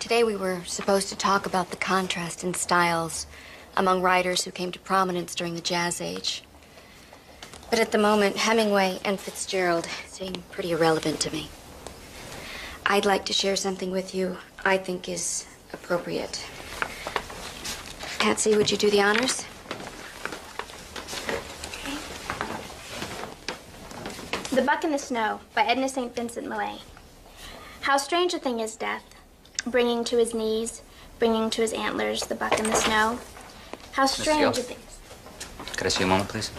Today we were supposed to talk about the contrast in styles among writers who came to prominence during the Jazz Age. But at the moment, Hemingway and Fitzgerald seem pretty irrelevant to me. I'd like to share something with you I think is appropriate. Patsy, would you do the honors? Okay. The Buck in the Snow by Edna St. Vincent Millay. How strange a thing is death, bringing to his knees, bringing to his antlers the buck in the snow. How strange a thing. Could I see a moment, please?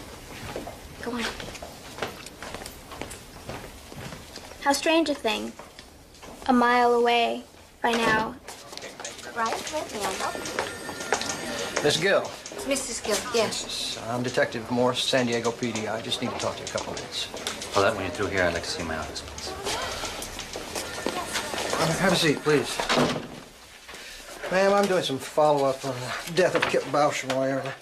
Go on. How strange a thing, a mile away by now. Right, Miss Gill. Mrs. Gill, yes. I'm Detective Morse, San Diego PD. I just need to talk to you a couple minutes. Well, that when you're through here, I'd like to see my office, please. Have a seat, please. Ma'am, I'm doing some follow-up on the death of Kip Bauschmeier.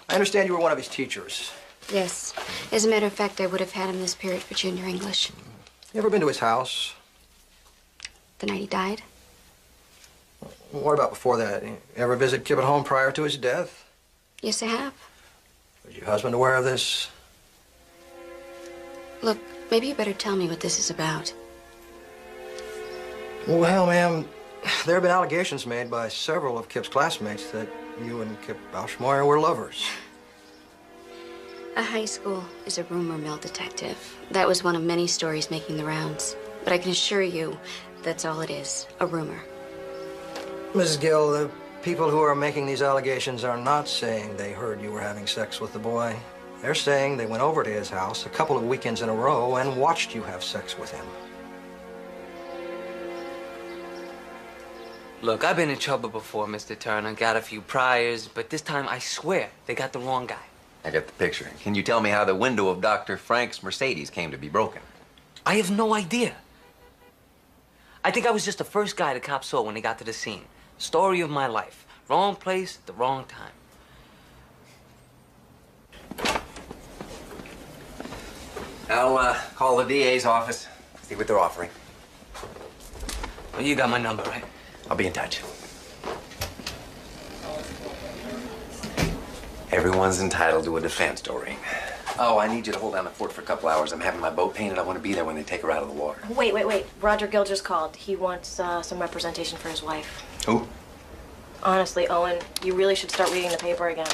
I understand you were one of his teachers. Yes. As a matter of fact, I would have had him this period for junior English. You ever been to his house? The night he died? What about before that? You ever visit Kip at home prior to his death? Yes, I have. Was your husband aware of this? Look, maybe you better tell me what this is about. Well, ma'am, there have been allegations made by several of Kip's classmates that you and Kip Bauschmeier were lovers. A high school is a rumor mill, Detective. That was one of many stories making the rounds. But I can assure you that's all it is, a rumor. Mrs. Gill, the people who are making these allegations are not saying they heard you were having sex with the boy. They're saying they went over to his house a couple of weekends in a row and watched you have sex with him. Look, I've been in trouble before, Mr. Turner. Got a few priors, but this time I swear they got the wrong guy. I got the picture. Can you tell me how the window of Dr. Frank's Mercedes came to be broken? I have no idea. I think I was just the first guy the cops saw when they got to the scene. Story of my life. Wrong place, the wrong time. I'll call the DA's office, see what they're offering. Well, you got my number, right? I'll be in touch. Everyone's entitled to a defense, Doreen. Oh, I need you to hold down the fort for a couple hours. I'm having my boat painted. I want to be there when they take her out of the water. Wait. Roger Gill just called. He wants some representation for his wife. Who? Honestly, Owen, you really should start reading the paper again.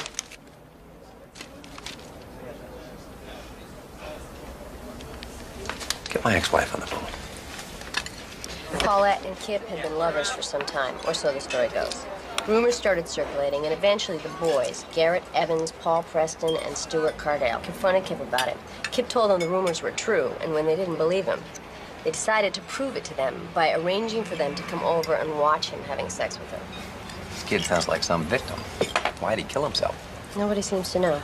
Get my ex-wife on the phone. Paulette and Kip had been lovers for some time, or so the story goes. Rumors started circulating, and eventually the boys, Garrett Evans, Paul Preston, and Stuart Cardale, confronted Kip about it. Kip told them the rumors were true, and when they didn't believe him, they decided to prove it to them by arranging for them to come over and watch him having sex with her. This kid sounds like some victim. Why'd he kill himself? Nobody seems to know.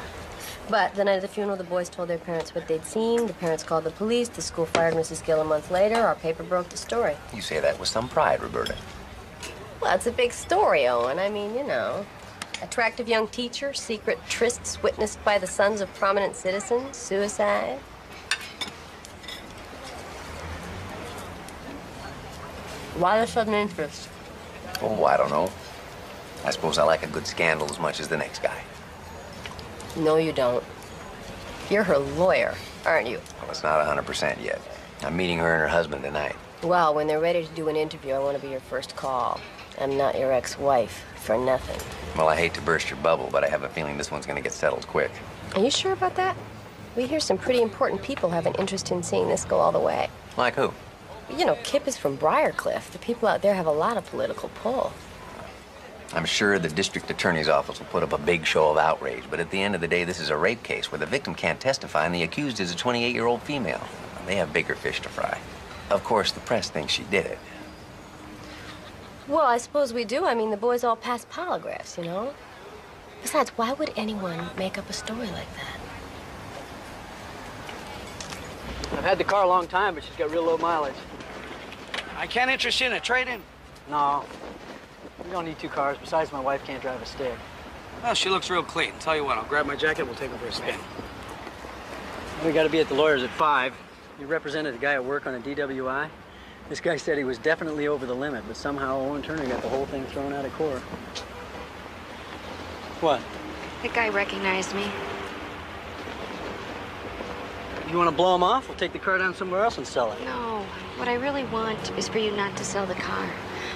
But the night of the funeral, the boys told their parents what they'd seen. The parents called the police. The school fired Mrs. Gill a month later. Our paper broke the story. You say that with some pride, Roberta. Well, it's a big story, Owen. I mean, you know. Attractive young teacher, secret trysts witnessed by the sons of prominent citizens, suicide. Why the sudden interest? Oh, I don't know. I suppose I like a good scandal as much as the next guy. No, you don't. You're her lawyer, aren't you? Well, it's not 100% yet. I'm meeting her and her husband tonight. Well, when they're ready to do an interview, I want to be your first call. I'm not your ex-wife for nothing. Well, I hate to burst your bubble, but I have a feeling this one's going to get settled quick. Are you sure about that? We hear some pretty important people have an interest in seeing this go all the way. Like who? You know, Kip is from Briarcliff. The people out there have a lot of political pull. I'm sure the district attorney's office will put up a big show of outrage, but at the end of the day, this is a rape case where the victim can't testify and the accused is a 28-year-old female. They have bigger fish to fry. Of course, the press thinks she did it. Well, I suppose we do. I mean, the boys all passed polygraphs, you know? Besides, why would anyone make up a story like that? I've had the car a long time, but she's got real low mileage. I can't interest you in a trade-in? No. We don't need two cars. Besides, my wife can't drive a stick. Well, she looks real clean. Tell you what, I'll grab my jacket, we'll take her for a spin. We got to be at the lawyer's at 5. You represented a guy at work on a DWI? This guy said he was definitely over the limit, but somehow Owen Turner got the whole thing thrown out of court. What? The guy recognized me. You want to blow him off? We'll take the car down somewhere else and sell it. No, what I really want is for you not to sell the car.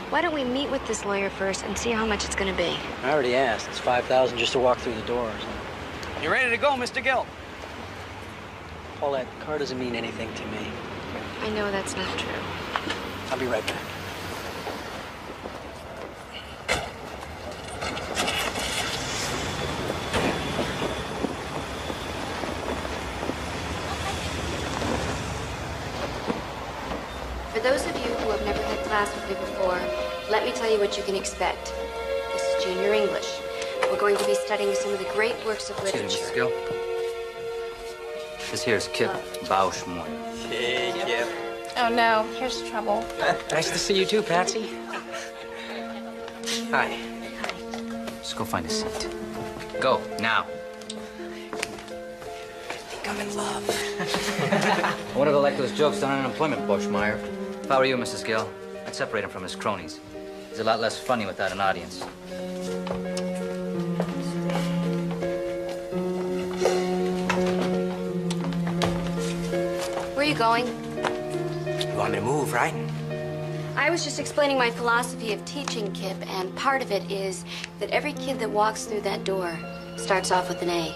Why don't we meet with this lawyer first and see how much it's going to be? I already asked. It's $5,000 just to walk through the doors. You ready to go, Mr. Gill? Paulette, the car doesn't mean anything to me. I know that's not true. I'll be right back. For those of you who have never had class with me before, let me tell you what you can expect. This is junior English. We're going to be studying some of the great works of Excuse me, literature. Mrs. Gill. This here's Kip Bauschmore. Hey, Kip. Oh no, here's trouble. Nice to see you too, Patsy. Hi. Just go find a seat. Go, now. I'm in love. I want to go like those jokes on unemployment, Bushmeyer. If I were you, Mrs. Gill, I'd separate him from his cronies. He's a lot less funny without an audience. Where are you going? You want me to move, right? I was just explaining my philosophy of teaching, Kip, and part of it is that every kid that walks through that door starts off with an A.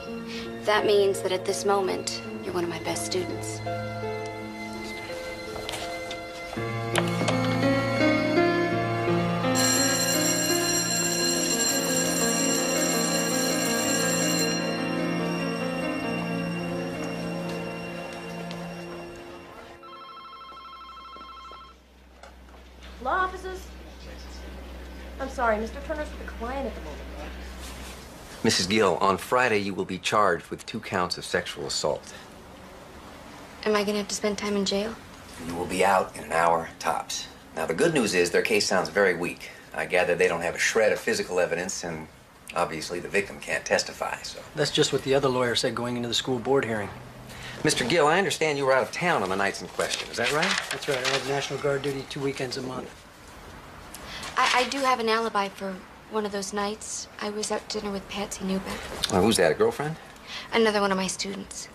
That means that at this moment, you're one of my best students. Law offices? I'm sorry, Mr. Turner's with a client at the moment. Mrs. Gill, on Friday you will be charged with 2 counts of sexual assault. Am I gonna have to spend time in jail? You will be out in an hour tops. Now, the good news is their case sounds very weak. I gather they don't have a shred of physical evidence, and obviously the victim can't testify, so. That's just what the other lawyer said going into the school board hearing. Mr. Gill, I understand you were out of town on the nights in question. Is that right? That's right. I have National Guard duty 2 weekends a month. I do have an alibi for one of those nights. I was out to dinner with Patsy Newbeck. Oh, who's that, a girlfriend? Another one of my students.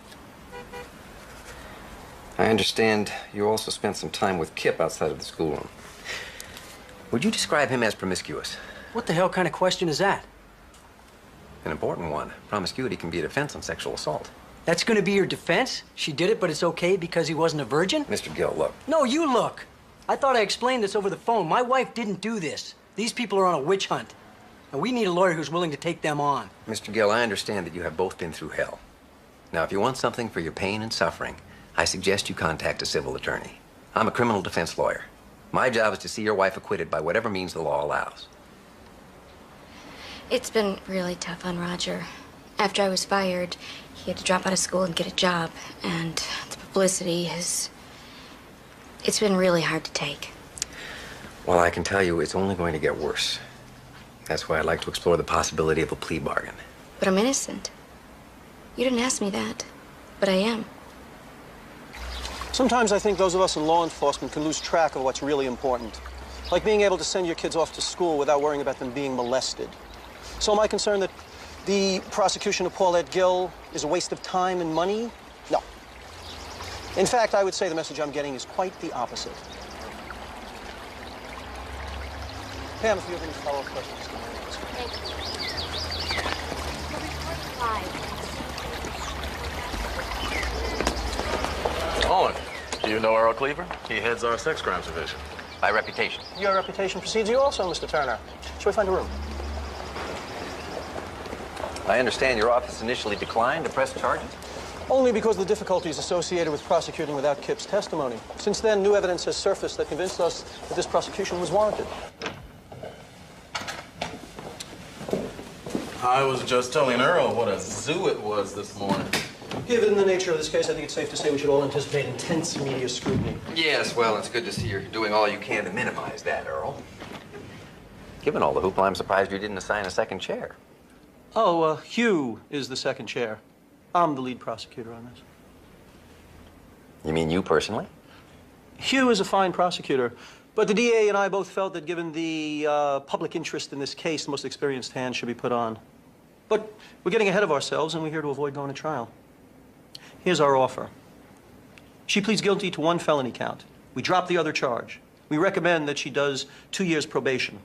I understand you also spent some time with Kip outside of the schoolroom. Would you describe him as promiscuous? What the hell kind of question is that? An important one. Promiscuity can be a defense on sexual assault. That's going to be your defense? She did it, but it's okay because he wasn't a virgin? Mr. Gill, look. No, you look. I thought I explained this over the phone. My wife didn't do this. These people are on a witch hunt. And we need a lawyer who's willing to take them on. Mr. Gill, I understand that you have both been through hell. Now, if you want something for your pain and suffering, I suggest you contact a civil attorney. I'm a criminal defense lawyer. My job is to see your wife acquitted by whatever means the law allows. It's been really tough on Roger. After I was fired, he had to drop out of school and get a job. And the publicity has... It's been really hard to take. Well, I can tell you it's only going to get worse. That's why I'd like to explore the possibility of a plea bargain. But I'm innocent. You didn't ask me that, but I am. Sometimes I think those of us in law enforcement can lose track of what's really important. Like being able to send your kids off to school without worrying about them being molested. So am I concerned that the prosecution of Paulette Gill is a waste of time and money? No. In fact, I would say the message I'm getting is quite the opposite. Pam, if you have any follow-up questions, give me a Mr. Owen, do you know Earl Cleaver? He heads our sex crimes division. By reputation. Your reputation precedes you also, Mr. Turner. Shall we find a room? I understand your office initially declined to press charges. Only because of the difficulties associated with prosecuting without Kip's testimony. Since then, new evidence has surfaced that convinced us that this prosecution was warranted. I was just telling Earl what a zoo it was this morning. Given the nature of this case, I think it's safe to say we should all anticipate intense media scrutiny. Yes, well, it's good to see you're doing all you can to minimize that, Earl. Given all the hoopla, I'm surprised you didn't assign a second chair. Oh, Hugh is the second chair. I'm the lead prosecutor on this. You mean you personally? Hugh is a fine prosecutor, but the DA and I both felt that given the public interest in this case, the most experienced hand should be put on. But we're getting ahead of ourselves, and we're here to avoid going to trial. Here's our offer. She pleads guilty to 1 felony count. We drop the other charge. We recommend that she does 2 years probation.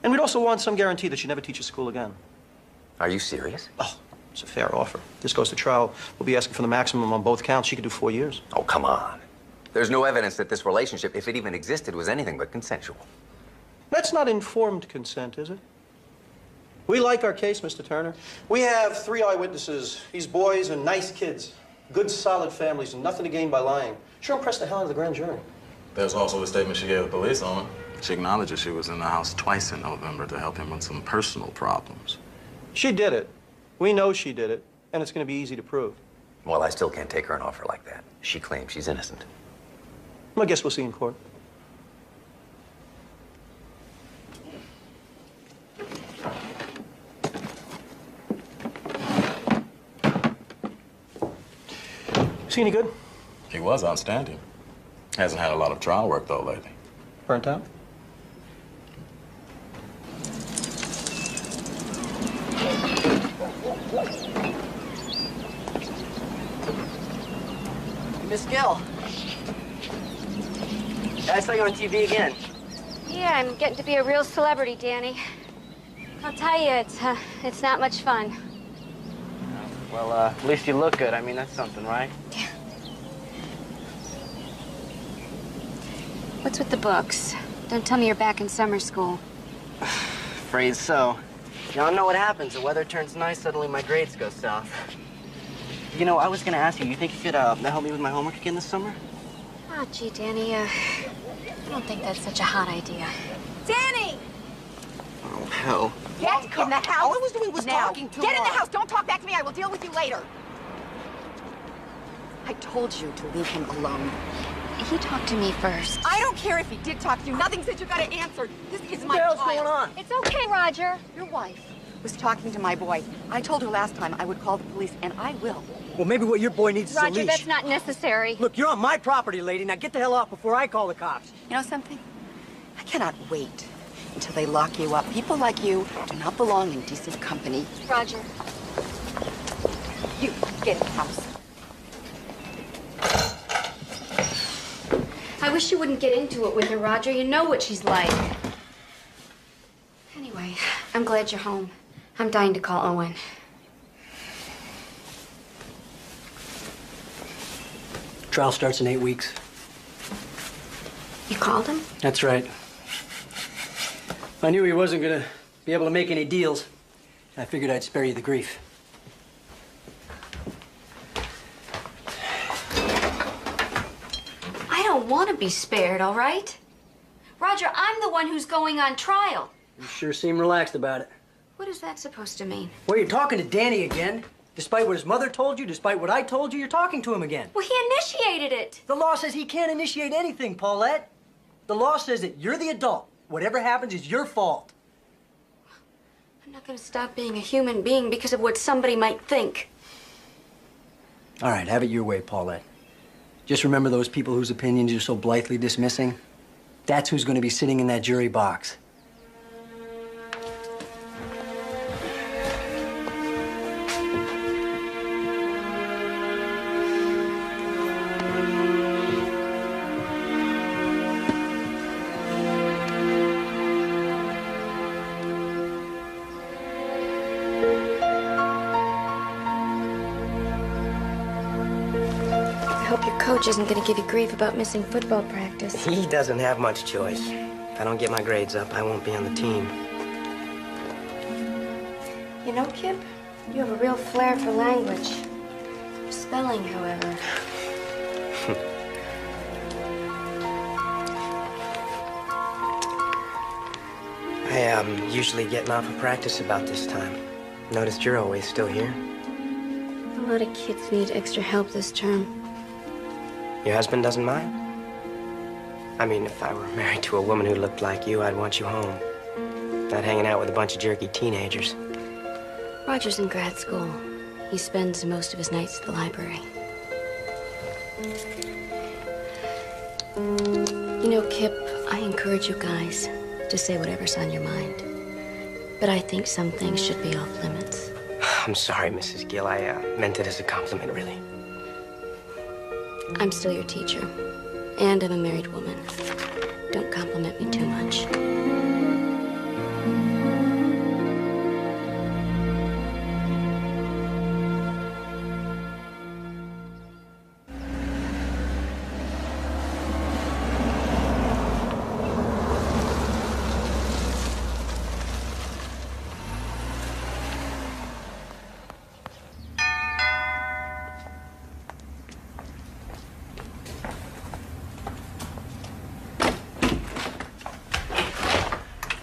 And we'd also want some guarantee that she never teaches school again. Are you serious? Oh, it's a fair offer. If this goes to trial, we'll be asking for the maximum on both counts. She could do 4 years. Oh, come on. There's no evidence that this relationship, if it even existed, was anything but consensual. That's not informed consent, is it? We like our case, Mr. Turner. We have 3 eyewitnesses. These boys are nice kids. Good, solid families, and nothing to gain by lying. Sure impressed the hell out of the grand jury. There's also the statement she gave the police on her. She acknowledges she was in the house twice in November to help him with some personal problems. She did it. We know she did it, and it's going to be easy to prove. Well, I still can't take her an offer like that. She claims she's innocent. I guess we'll see in court. Is he any good? He was outstanding. Hasn't had a lot of trial work, though, lately. Burnt out? Miss Gill. I saw you on TV again. Yeah, I'm getting to be a real celebrity, Danny. I'll tell you, it's not much fun. Well, at least you look good. I mean, that's something, right? Yeah. What's with the books? Don't tell me you're back in summer school. Afraid so. You all know what happens. The weather turns nice, suddenly my grades go south. You know, I was gonna ask you think you could help me with my homework again this summer? Oh, gee, Danny, I don't think that's such a hot idea. Danny! Oh, hell. Get in the house. All I was doing was now. talking to Get in her. the house. Don't talk back to me. I will deal with you later. I told you to leave him alone. He talked to me first. I don't care if he did talk to you. Nothing said you gotta answer. This is my What the hell's child. going on? It's okay, Roger. Your wife was talking to my boy. I told her last time I would call the police, and I will. Well, maybe what your boy needs is a Roger, leash. that's not necessary. Look, you're on my property, lady. Now get the hell off before I call the cops. You know something? I cannot wait until they lock you up. People like you do not belong in decent company. Roger. You, get in the house. I wish you wouldn't get into it with her, Roger. You know what she's like. Anyway, I'm glad you're home. I'm dying to call Owen. Trial starts in 8 weeks. You called him? That's right. I knew he wasn't gonna be able to make any deals. I figured I'd spare you the grief. I don't want to be spared, all right? Roger, I'm the one who's going on trial. You sure seem relaxed about it. What is that supposed to mean? Well, you're talking to Danny again. Despite what his mother told you, despite what I told you, you're talking to him again. Well, he initiated it. The law says he can't initiate anything, Paulette. The law says that you're the adult. Whatever happens is your fault. I'm not going to stop being a human being because of what somebody might think. All right, have it your way, Paulette. Just remember those people whose opinions you're so blithely dismissing? That's who's going to be sitting in that jury box. I hope your coach isn't going to give you grief about missing football practice. He doesn't have much choice. If I don't get my grades up, I won't be on the team. You know, Kip, you have a real flair for language. Your spelling, however. I usually getting off of practice about this time. Noticed you're always still here. A lot of kids need extra help this term. Your husband doesn't mind? I mean, if I were married to a woman who looked like you, I'd want you home. Not hanging out with a bunch of jerky teenagers. Roger's in grad school. He spends most of his nights at the library. You know, Kip, I encourage you guys to say whatever's on your mind. But I think some things should be off limits. I'm sorry, Mrs. Gill. I meant it as a compliment, really. I'm still your teacher, and I'm a married woman. Don't compliment me too much.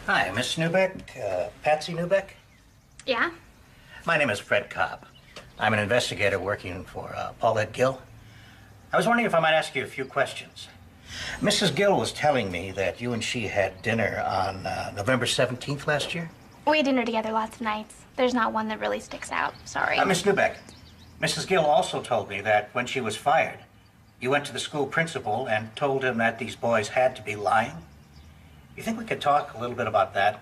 Hi, Miss Newbeck, Patsy Newbeck. Yeah? My name is Fred Cobb. I'm an investigator working for Paulette Gill. I was wondering if I might ask you a few questions. Mrs. Gill was telling me that you and she had dinner on November 17th last year. We had dinner together lots of nights. There's not one that really sticks out. Sorry. Miss Newbeck, Mrs. Gill also told me that when she was fired, you went to the school principal and told him that these boys had to be lying. You think we could talk a little bit about that?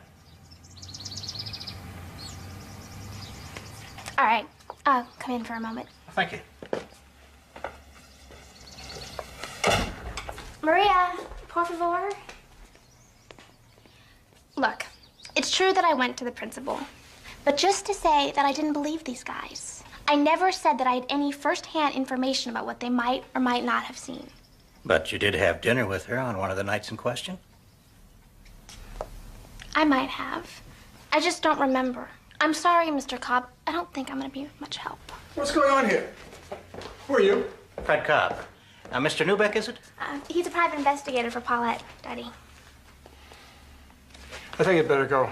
All right. I'll come in for a moment. Thank you. Maria, por favor. Look, it's true that I went to the principal, but just to say that I didn't believe these guys. I never said that I had any first-hand information about what they might or might not have seen. But you did have dinner with her on one of the nights in question? I might have. I just don't remember. I'm sorry, Mr. Cobb. I don't think I'm going to be of much help. What's going on here? Who are you? Fred Cobb. Mr. Newbeck, is it? He's a private investigator for Paulette, Daddy. I think you'd better go.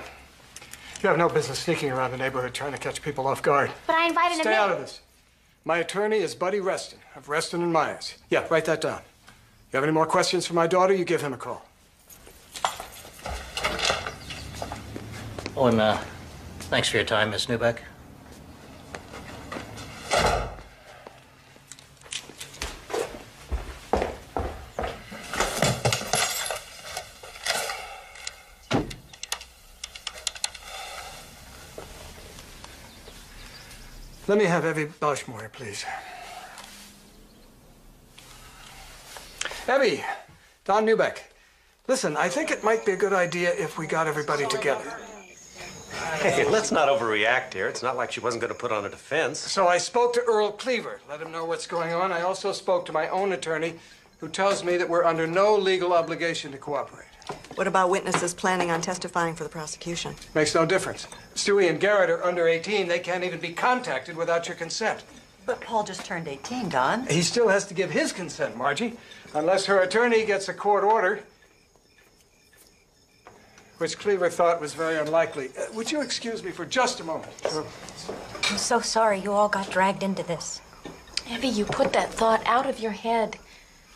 You have no business sneaking around the neighborhood trying to catch people off guard. But I invited him in. Stay out of this. My attorney is Buddy Reston of Reston and Myers. Yeah, write that down. You have any more questions for my daughter, you give him a call. Oh, and thanks for your time, Miss Newbeck. Let me have Evie Belshmore, please. Evie, Don Newbeck. Listen, I think it might be a good idea if we got everybody together. Hey, let's not overreact here. It's not like she wasn't going to put on a defense. So I spoke to Earl Cleaver, let him know what's going on. I also spoke to my own attorney, who tells me that we're under no legal obligation to cooperate. What about witnesses planning on testifying for the prosecution? Makes no difference. Stewie and Garrett are under 18. They can't even be contacted without your consent. But Paul just turned 18, Don. He still has to give his consent, Margie, unless her attorney gets a court order, which Cleaver thought was very unlikely. Would you excuse me for just a moment? Sure. I'm so sorry you all got dragged into this. Evie, you put that thought out of your head.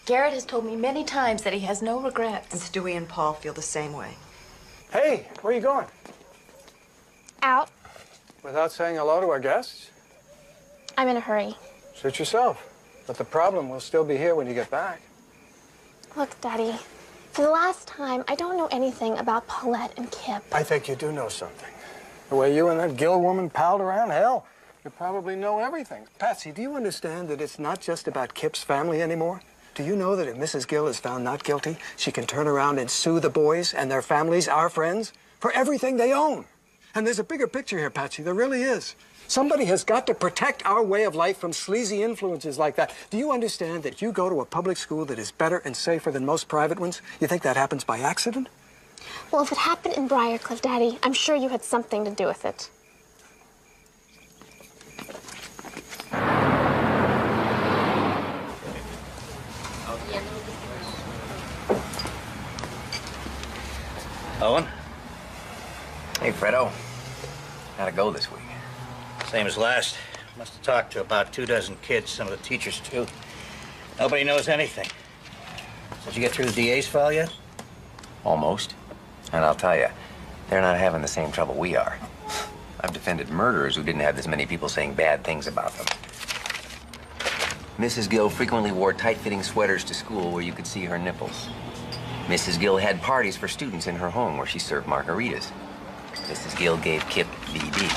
Garrett has told me many times that he has no regrets. And Stewie and Paul feel the same way. Hey, where are you going? Out. Without saying hello to our guests? I'm in a hurry. Suit yourself. But the problem will still be here when you get back. Look, Daddy, for the last time, I don't know anything about Paulette and Kip. I think you do know something. The way you and that Gill woman palled around, hell, you probably know everything. Patsy, do you understand that it's not just about Kip's family anymore? Do you know that if Mrs. Gill is found not guilty, she can turn around and sue the boys and their families, our friends, for everything they own? And there's a bigger picture here, Patsy. There really is. Somebody has got to protect our way of life from sleazy influences like that. Do you understand that you go to a public school that is better and safer than most private ones? You think that happens by accident? Well, if it happened in Briarcliff, Daddy, I'm sure you had something to do with it. Owen? Hey, Fredo. How'd it go this week? Same as last. Must have talked to about 24 kids, some of the teachers, too. Nobody knows anything. Did you get through the DA's file yet? Almost. And I'll tell you, they're not having the same trouble we are. I've defended murderers who didn't have this many people saying bad things about them. Mrs. Gill frequently wore tight-fitting sweaters to school where you could see her nipples. Mrs. Gill had parties for students in her home where she served margaritas. Mrs. Gill gave Kip BD.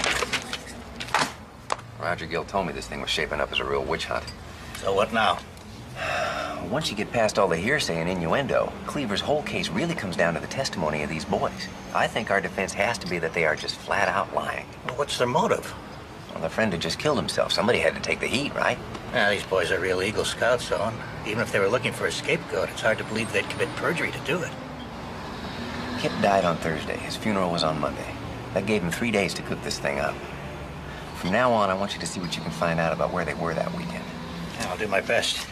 Roger Gill told me this thing was shaping up as a real witch hunt. So what now? Once you get past all the hearsay and innuendo, Cleaver's whole case really comes down to the testimony of these boys. I think our defense has to be that they are just flat out lying. Well, what's their motive? Well, their friend had just killed himself. Somebody had to take the heat, right? Yeah, these boys are real Eagle Scouts, though. And even if they were looking for a scapegoat, it's hard to believe they'd commit perjury to do it. Kip died on Thursday. His funeral was on Monday. That gave him 3 days to cook this thing up. From now on, I want you to see what you can find out about where they were that weekend. Yeah, I'll do my best.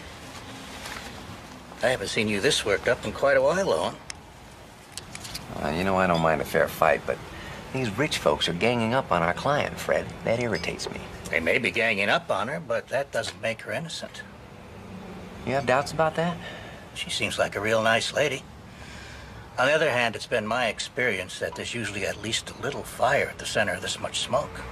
I haven't seen you this worked up in quite a while, Owen. You know, I don't mind a fair fight, but these rich folks are ganging up on our client, Fred. That irritates me. They may be ganging up on her, but that doesn't make her innocent. You have doubts about that? She seems like a real nice lady. On the other hand, it's been my experience that there's usually at least a little fire at the center of this much smoke.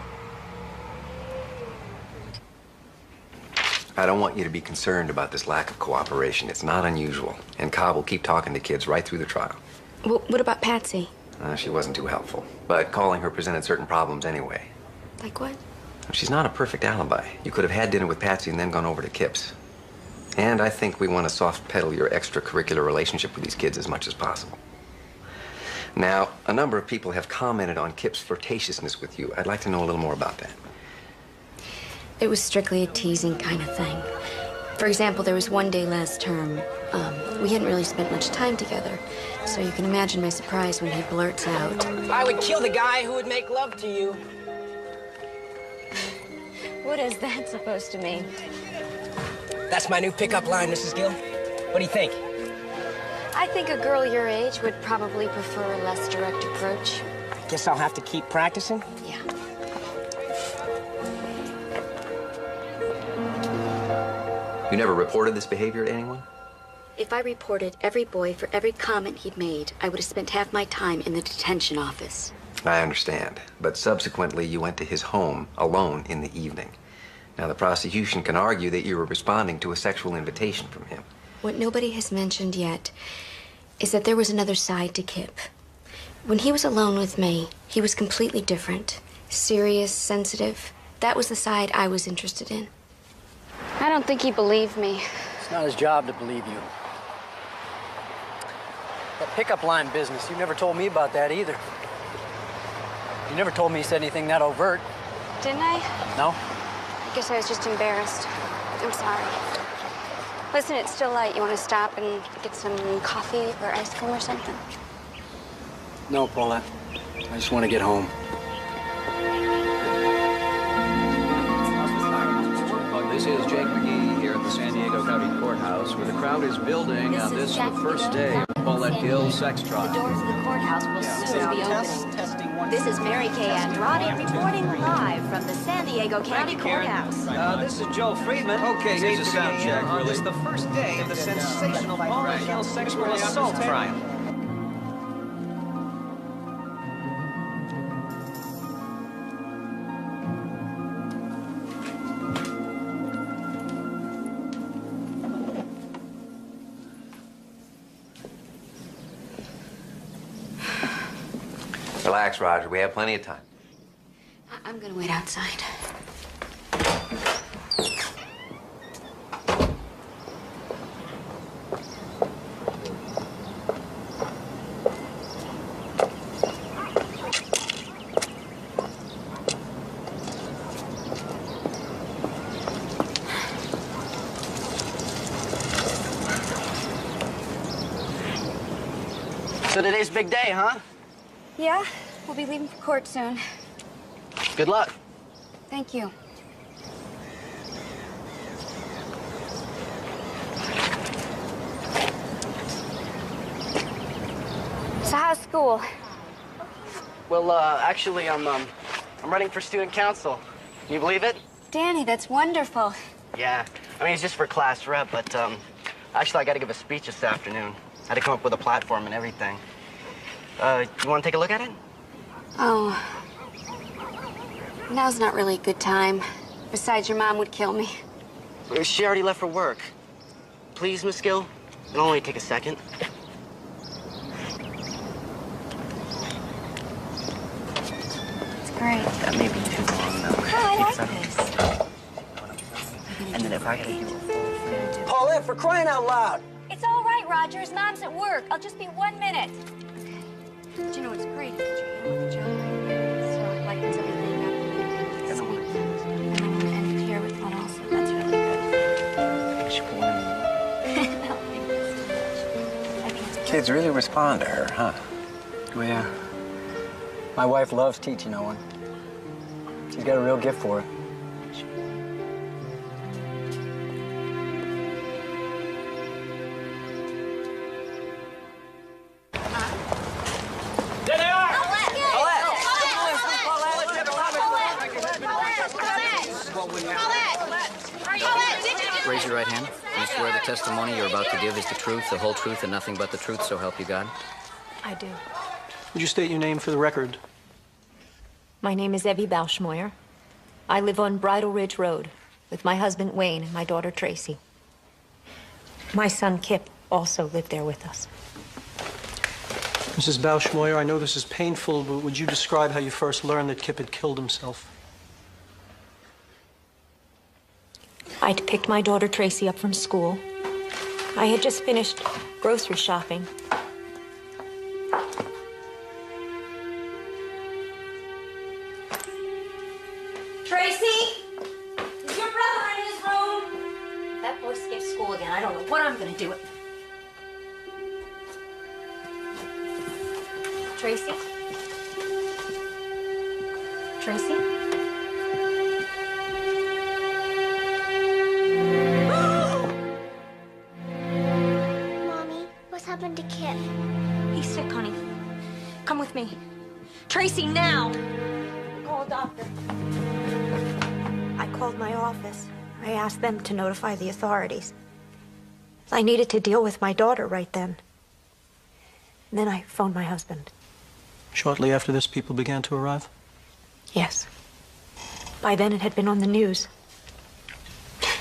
I don't want you to be concerned about this lack of cooperation. It's not unusual. And Cobb will keep talking to kids right through the trial. Well, what about Patsy? She wasn't too helpful. But calling her presented certain problems anyway. Like what? She's not a perfect alibi. You could have had dinner with Patsy and then gone over to Kip's. And I think we want to soft pedal your extracurricular relationship with these kids as much as possible. Now, a number of people have commented on Kip's flirtatiousness with you. I'd like to know a little more about that. It was strictly a teasing kind of thing. For example, there was one day last term. We hadn't really spent much time together. So you can imagine my surprise when he blurts out, I would kill the guy who would make love to you. "What is that supposed to mean?" That's my new pickup line, Mrs. Gill. What do you think? I think a girl your age would probably prefer a less direct approach. Guess I'll have to keep practicing. Yeah. You never reported this behavior to anyone? If I reported every boy for every comment he'd made, I would have spent half my time in the detention office. I understand. But subsequently, you went to his home alone in the evening. Now, the prosecution can argue that you were responding to a sexual invitation from him. What nobody has mentioned yet is that there was another side to Kip. When he was alone with me, he was completely different. Serious, sensitive. That was the side I was interested in. I don't think he believed me. It's not his job to believe you. That pickup line business, you never told me about that either. You never told me you said anything that overt. Didn't I? No? I guess I was just embarrassed. I'm sorry. Listen, it's still light. You want to stop and get some coffee or ice cream or something? No, Paulette. I just want to get home. This is Jake McGee here at the San Diego County Courthouse, where the crowd is building on this the first day of Paulette Gill's sex trial. The doors of the courthouse will soon be opening. This is Mary Kay Andrade reporting live from the San Diego County Courthouse. This is Joe Friedman. Okay, here's a sound check, really. This is the first day of the sensational Paulette Gill sexual assault trial. Relax, Roger. We have plenty of time. I'm gonna wait outside. So today's a big day, huh? Yeah, we'll be leaving for court soon. Good luck. Thank you. So how's school? Well, actually, I'm running for student council. Can you believe it? Danny, that's wonderful. Yeah. I mean, it's just for class rep, but, actually, I got to give a speech this afternoon. I had to come up with a platform and everything. You want to take a look at it? Oh. Now's not really a good time. Besides, your mom would kill me. She already left for work. Please, Miss Gill? It'll only take a second. great. That may be too long, though. Oh, I like this. And then if I gotta do a full thing. Paulette, for crying out loud! It's all right, Roger. His mom's at work. I'll just be 1 minute. But you know what's great is that you're in with Joe right here. So it lightens everything up. And I'm gonna end it here with one also. That's really good. I should put one in the... No, thank you so much. I think it's Kids really respond to her, huh? Oh, yeah. My wife loves teaching Owen. She's got a real gift for it. There they are! Raise your right hand. Do you swear the testimony you're about to give is the truth, the whole truth, and nothing but the truth, so help you God? I do. Would you state your name for the record? My name is Evie Bauschmoyer. I live on Bridle Ridge Road with my husband Wayne and my daughter Tracy. My son Kip also lived there with us. Mrs. Bauschmoyer, I know this is painful, but would you describe how you first learned that Kip had killed himself? I'd picked my daughter Tracy up from school. I had just finished grocery shopping. Tracy? Is your brother in his room? That boy skipped school again. I don't know what I'm gonna do. Tracy? Tracy? Mommy, what's happened to Kip? He's sick, honey. Come with me. Tracy, now! Call a doctor. I called my office. I asked them to notify the authorities. I needed to deal with my daughter right then. And then I phoned my husband. Shortly after this, people began to arrive? Yes. By then, it had been on the news.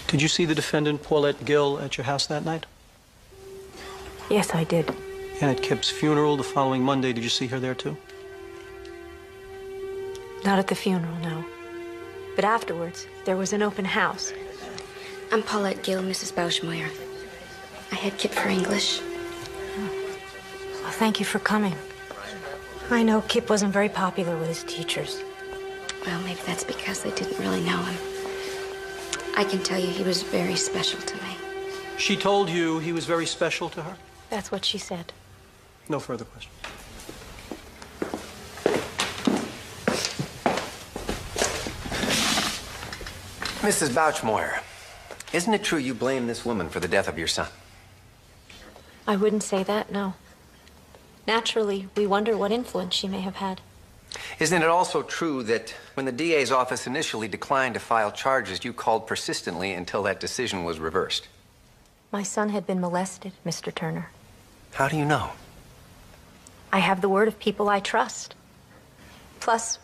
Did you see the defendant, Paulette Gill, at your house that night? Yes, I did. And at Kip's funeral the following Monday, did you see her there too? Not at the funeral, no. But afterwards, there was an open house. I'm Paulette Gill, Mrs. Bauschmoyer. I had Kip for English. Well, thank you for coming. I know Kip wasn't very popular with his teachers. Well, maybe that's because they didn't really know him. I can tell you he was very special to me. She told you he was very special to her? That's what she said. No further questions. Mrs. Bauschmoyer, isn't it true you blame this woman for the death of your son? I wouldn't say that, no. Naturally, we wonder what influence she may have had. Isn't it also true that when the DA's office initially declined to file charges, you called persistently until that decision was reversed? My son had been molested, Mr. Turner. How do you know? I have the word of people I trust. Plus,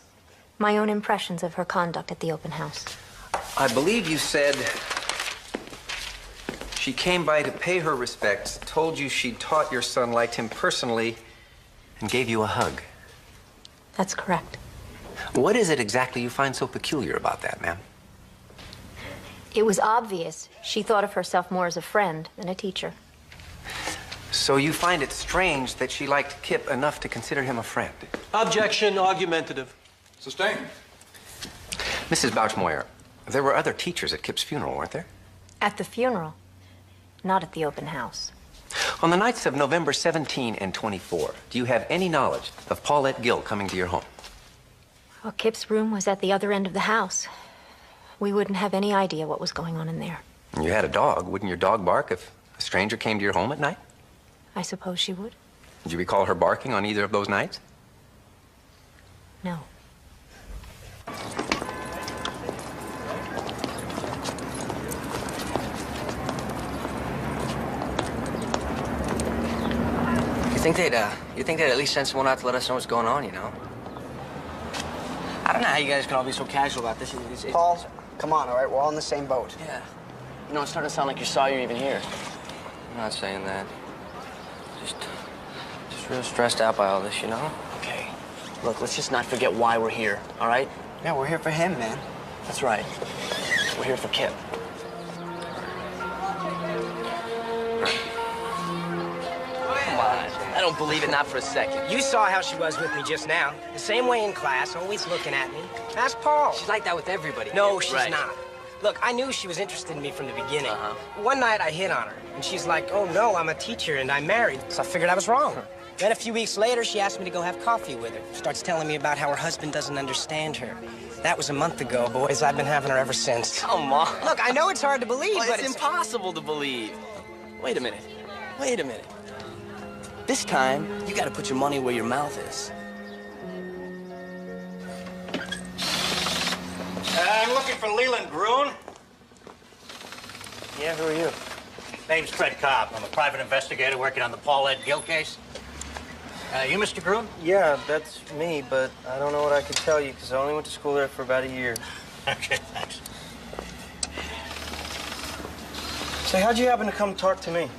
my own impressions of her conduct at the open house. I believe you said she came by to pay her respects, told you she'd taught your son, liked him personally, and gave you a hug. That's correct. What is it exactly you find so peculiar about that, ma'am? It was obvious she thought of herself more as a friend than a teacher. So you find it strange that she liked Kip enough to consider him a friend? Objection, argumentative. Sustained. Mrs. Bauschmoyer, there were other teachers at Kip's funeral, weren't there? At the funeral, not at the open house. On the nights of November 17 and 24, do you have any knowledge of Paulette Gill coming to your home? Well, Kip's room was at the other end of the house. We wouldn't have any idea what was going on in there. You had a dog. Wouldn't your dog bark if a stranger came to your home at night? I suppose she would. Did you recall her barking on either of those nights? No. You think they'd at least send someone out to let us know what's going on, you know? I don't know how you guys can all be so casual about this. Paul, come on, all right? We're all in the same boat. Yeah. You know, it's starting to sound like you're sorry you're even here. I'm not saying that. Just real stressed out by all this, you know? Okay. Look, let's just not forget why we're here, all right? Yeah, we're here for him, man. That's right. We're here for Kip. Come on. I don't believe it, not for a second. You saw how she was with me just now. The same way in class, always looking at me. Ask Paul. She's like that with everybody. No, she's Right. not. Look, I knew she was interested in me from the beginning. One night I hit on her, and she's like, oh no, I'm a teacher and I'm married. So I figured I was wrong. Then a few weeks later, she asked me to go have coffee with her. Starts telling me about how her husband doesn't understand her. That was a month ago, boys. I've been having her ever since. Come on. Look, I know it's hard to believe, Well, but it's impossible to believe. Wait a minute. Wait a minute. This time, you gotta put your money where your mouth is. I'm looking for Leland Groon. Yeah, who are you? Name's Fred Cobb. I'm a private investigator working on the Paulette Gill case. You Mr. Groon? Yeah, that's me, but I don't know what I can tell you because I only went to school there for about a year. Okay, thanks. Say, how'd you happen to come talk to me?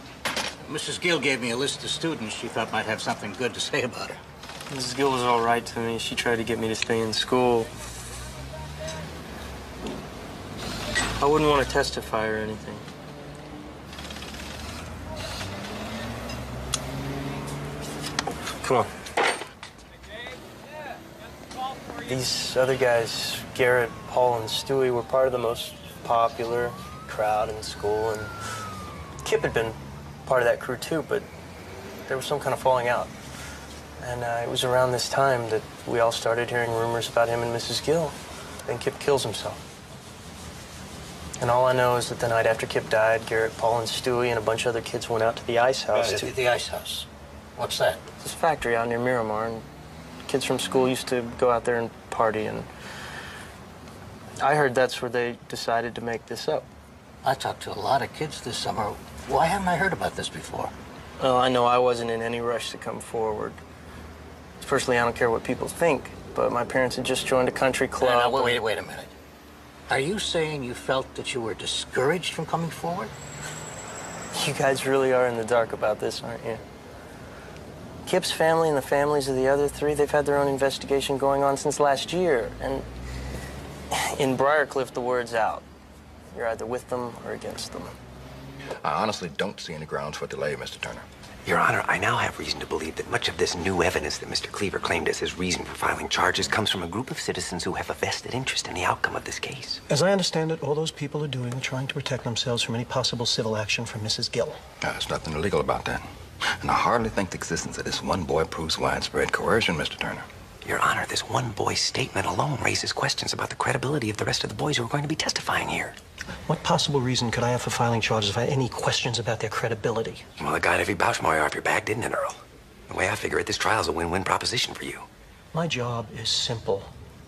Mrs. Gill gave me a list of students she thought might have something good to say about her. Mrs. Gill was all right to me. She tried to get me to stay in school. I wouldn't want to testify or anything. Come on. These other guys, Garrett, Paul, and Stewie, were part of the most popular crowd in school, and Kip had been part of that crew too, but there was some kind of falling out. And it was around this time that we all started hearing rumors about him and Mrs. Gill. Then Kip kills himself. And all I know is that the night after Kip died, Garrett, Paul, and Stewie and a bunch of other kids went out to the ice house. The ice house. What's that? This factory out near Miramar, and kids from school used to go out there and party, and I heard that's where they decided to make this up. I talked to a lot of kids this summer. Why haven't I heard about this before? Well, I know I wasn't in any rush to come forward. Personally, I don't care what people think, but my parents had just joined a country club. Now, wait a minute. Are you saying you felt that you were discouraged from coming forward? You guys really are in the dark about this, aren't you? Kip's family and the families of the other three, they've had their own investigation going on since last year. And in Briarcliff, the word's out. You're either with them or against them. I honestly don't see any grounds for delay, Mr. Turner. Your Honor, I now have reason to believe that much of this new evidence that Mr. Cleaver claimed as his reason for filing charges comes from a group of citizens who have a vested interest in the outcome of this case. As I understand it, all those people are doing is trying to protect themselves from any possible civil action from Mrs. Gill. There's nothing illegal about that. And I hardly think the existence of this one boy proves widespread coercion, Mr. Turner. Your Honor, this one boy's statement alone raises questions about the credibility of the rest of the boys who are going to be testifying here. What possible reason could I have for filing charges if I had any questions about their credibility? Well, it got every Bauschmeyer off your back, didn't it, Earl? The way I figure it, this trial's a win-win proposition for you. My job is simple.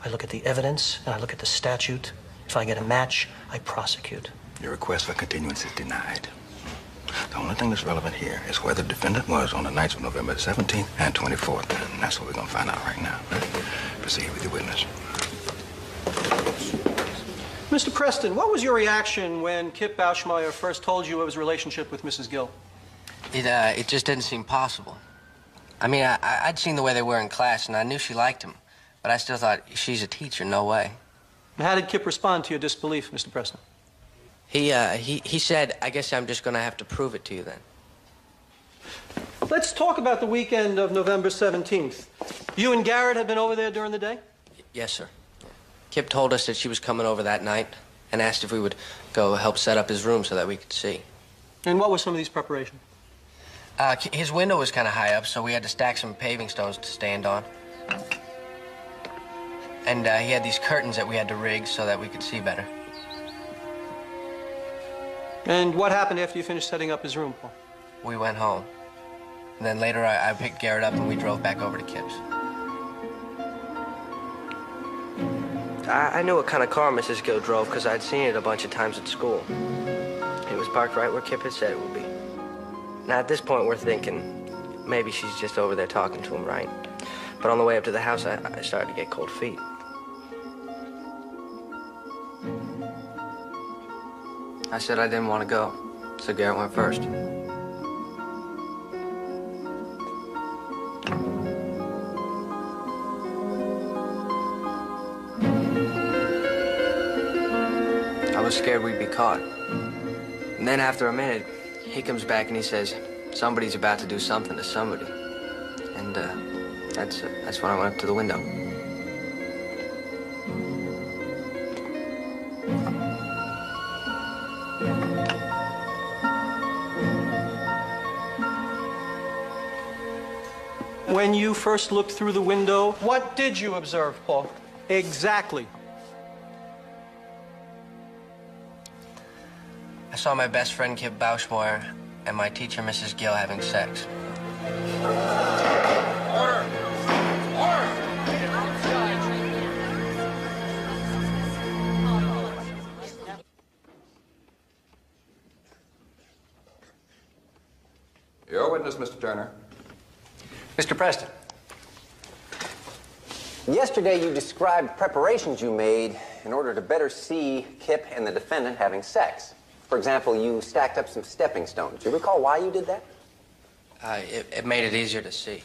I look at the evidence and I look at the statute. If I get a match, I prosecute. Your request for continuance is denied. The only thing that's relevant here is where the defendant was on the nights of November 17th and 24th, and that's what we're going to find out right now. Proceed with your witness. Mr. Preston, what was your reaction when Kip Bauschmeyer first told you of his relationship with Mrs. Gill? It just didn't seem possible. I mean, I'd seen the way they were in class, and I knew she liked him, but I still thought, she's a teacher, no way. And how did Kip respond to your disbelief, Mr. Preston? He said, I guess I'm just going to have to prove it to you then. Let's talk about the weekend of November 17th. You and Garrett had been over there during the day? Yes, sir. Kip told us that she was coming over that night and asked if we would go help set up his room so that we could see. And what were some of these preparations? His window was kind of high up, so we had to stack some paving stones to stand on. And he had these curtains that we had to rig so that we could see better. And what happened after you finished setting up his room, Paul? We went home. And then later I picked Garrett up and we drove back over to Kip's. I knew what kind of car Mrs. Gill drove because I'd seen it a bunch of times at school. It was parked right where Kip had said it would be. Now, at this point, we're thinking maybe she's just over there talking to him, right? But on the way up to the house, I started to get cold feet. I said I didn't want to go, so Garrett went first. was scared we'd be caught. And then after a minute, he comes back and he says, somebody's about to do something to somebody. And that's when I went up to the window. When you first looked through the window, what did you observe, Paul? Exactly. I saw my best friend, Kip Bauschmoyer, and my teacher, Mrs. Gill, having sex. Your witness, Mr. Turner. Mr. Preston, yesterday you described preparations you made in order to better see Kip and the defendant having sex. For example, you stacked up some stepping stones. Do you recall why you did that? It made it easier to see.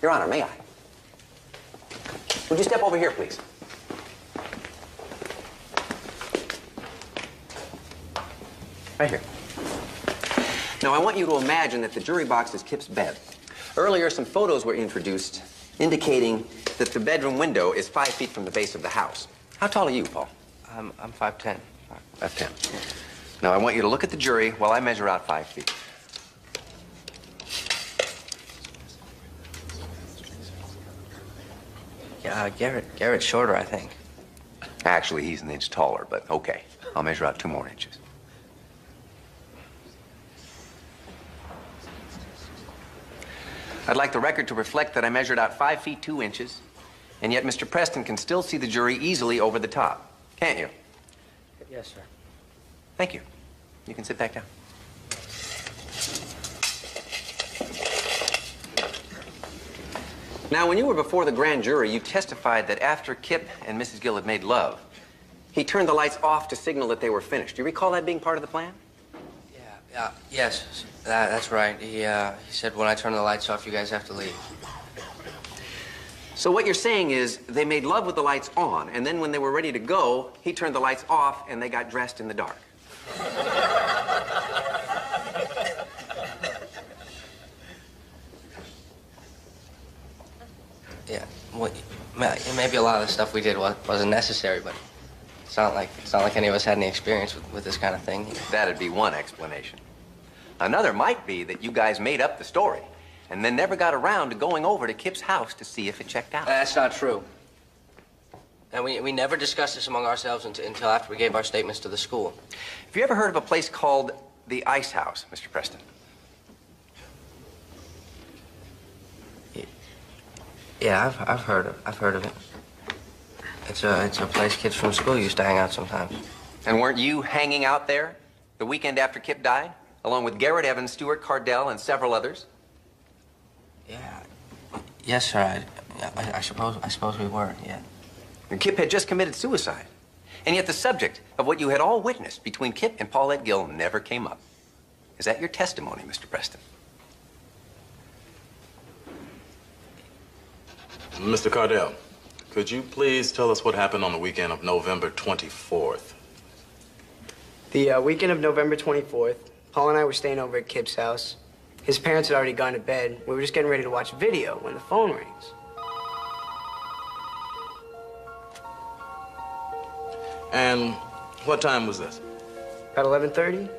Your Honor, may I? Would you step over here, please? Right here. Now, I want you to imagine that the jury box is Kip's bed. Earlier, some photos were introduced indicating that the bedroom window is 5 feet from the base of the house. How tall are you, Paul? I'm 5'10". 5'10". Now, I want you to look at the jury while I measure out 5 feet. Yeah, Garrett's shorter, I think. Actually, he's an inch taller, but okay. I'll measure out 2 more inches. I'd like the record to reflect that I measured out 5 feet 2 inches, and yet Mr. Preston can still see the jury easily over the top. Can't you? Yes, sir. Thank you. You can sit back down. Now, when you were before the grand jury, you testified that after Kip and Mrs. Gill had made love, he turned the lights off to signal that they were finished. Do you recall that being part of the plan? Yes, that's right. He said, when I turn the lights off, you guys have to leave. So what you're saying is they made love with the lights on, and then when they were ready to go, he turned the lights off and they got dressed in the dark. Yeah, well, maybe a lot of the stuff we did wasn't necessary, but it's not like any of us had any experience with this kind of thing. That'd be one explanation. Another might be that you guys made up the story and then never got around to going over to Kip's house to see if it checked out. That's not true. And we never discussed this among ourselves until after we gave our statements to the school. Have you ever heard of a place called the Ice House, Mr. Preston? Yeah, I've heard of it. It's a place kids from school used to hang out sometimes. And weren't you hanging out there the weekend after Kip died, along with Garrett Evans, Stuart Cardell, and several others? Yeah. Yes, sir. I suppose we were. Yeah. And Kip had just committed suicide, and yet the subject of what you had all witnessed between Kip and Paulette Gill never came up. Is that your testimony, Mr. Preston? Mr. Cardell, could you please tell us what happened on the weekend of November 24th? The weekend of November 24th, Paul and I were staying over at Kip's house. His parents had already gone to bed. We were just getting ready to watch video when the phone rings. And what time was this? About 11:30.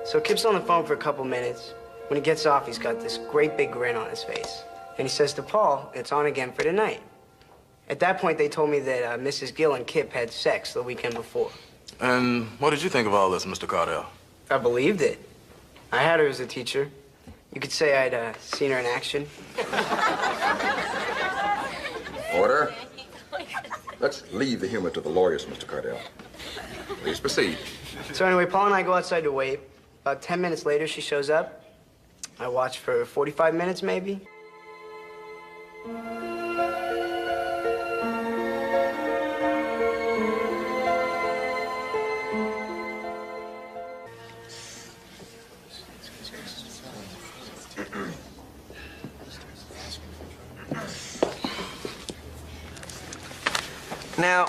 So Kip's on the phone for a couple minutes. When he gets off, he's got this great big grin on his face. And he says to Paul, "It's on again for tonight." At that point, they told me that Mrs. Gill and Kip had sex the weekend before. And what did you think of all this, Mr. Cardell? I believed it. I had her as a teacher. You could say I'd seen her in action. Order. Let's leave the humor to the lawyers, Mr. Cardell. Please proceed. So anyway, Paul and I go outside to wait. About 10 minutes later, she shows up. I watch for 45 minutes, maybe. Now,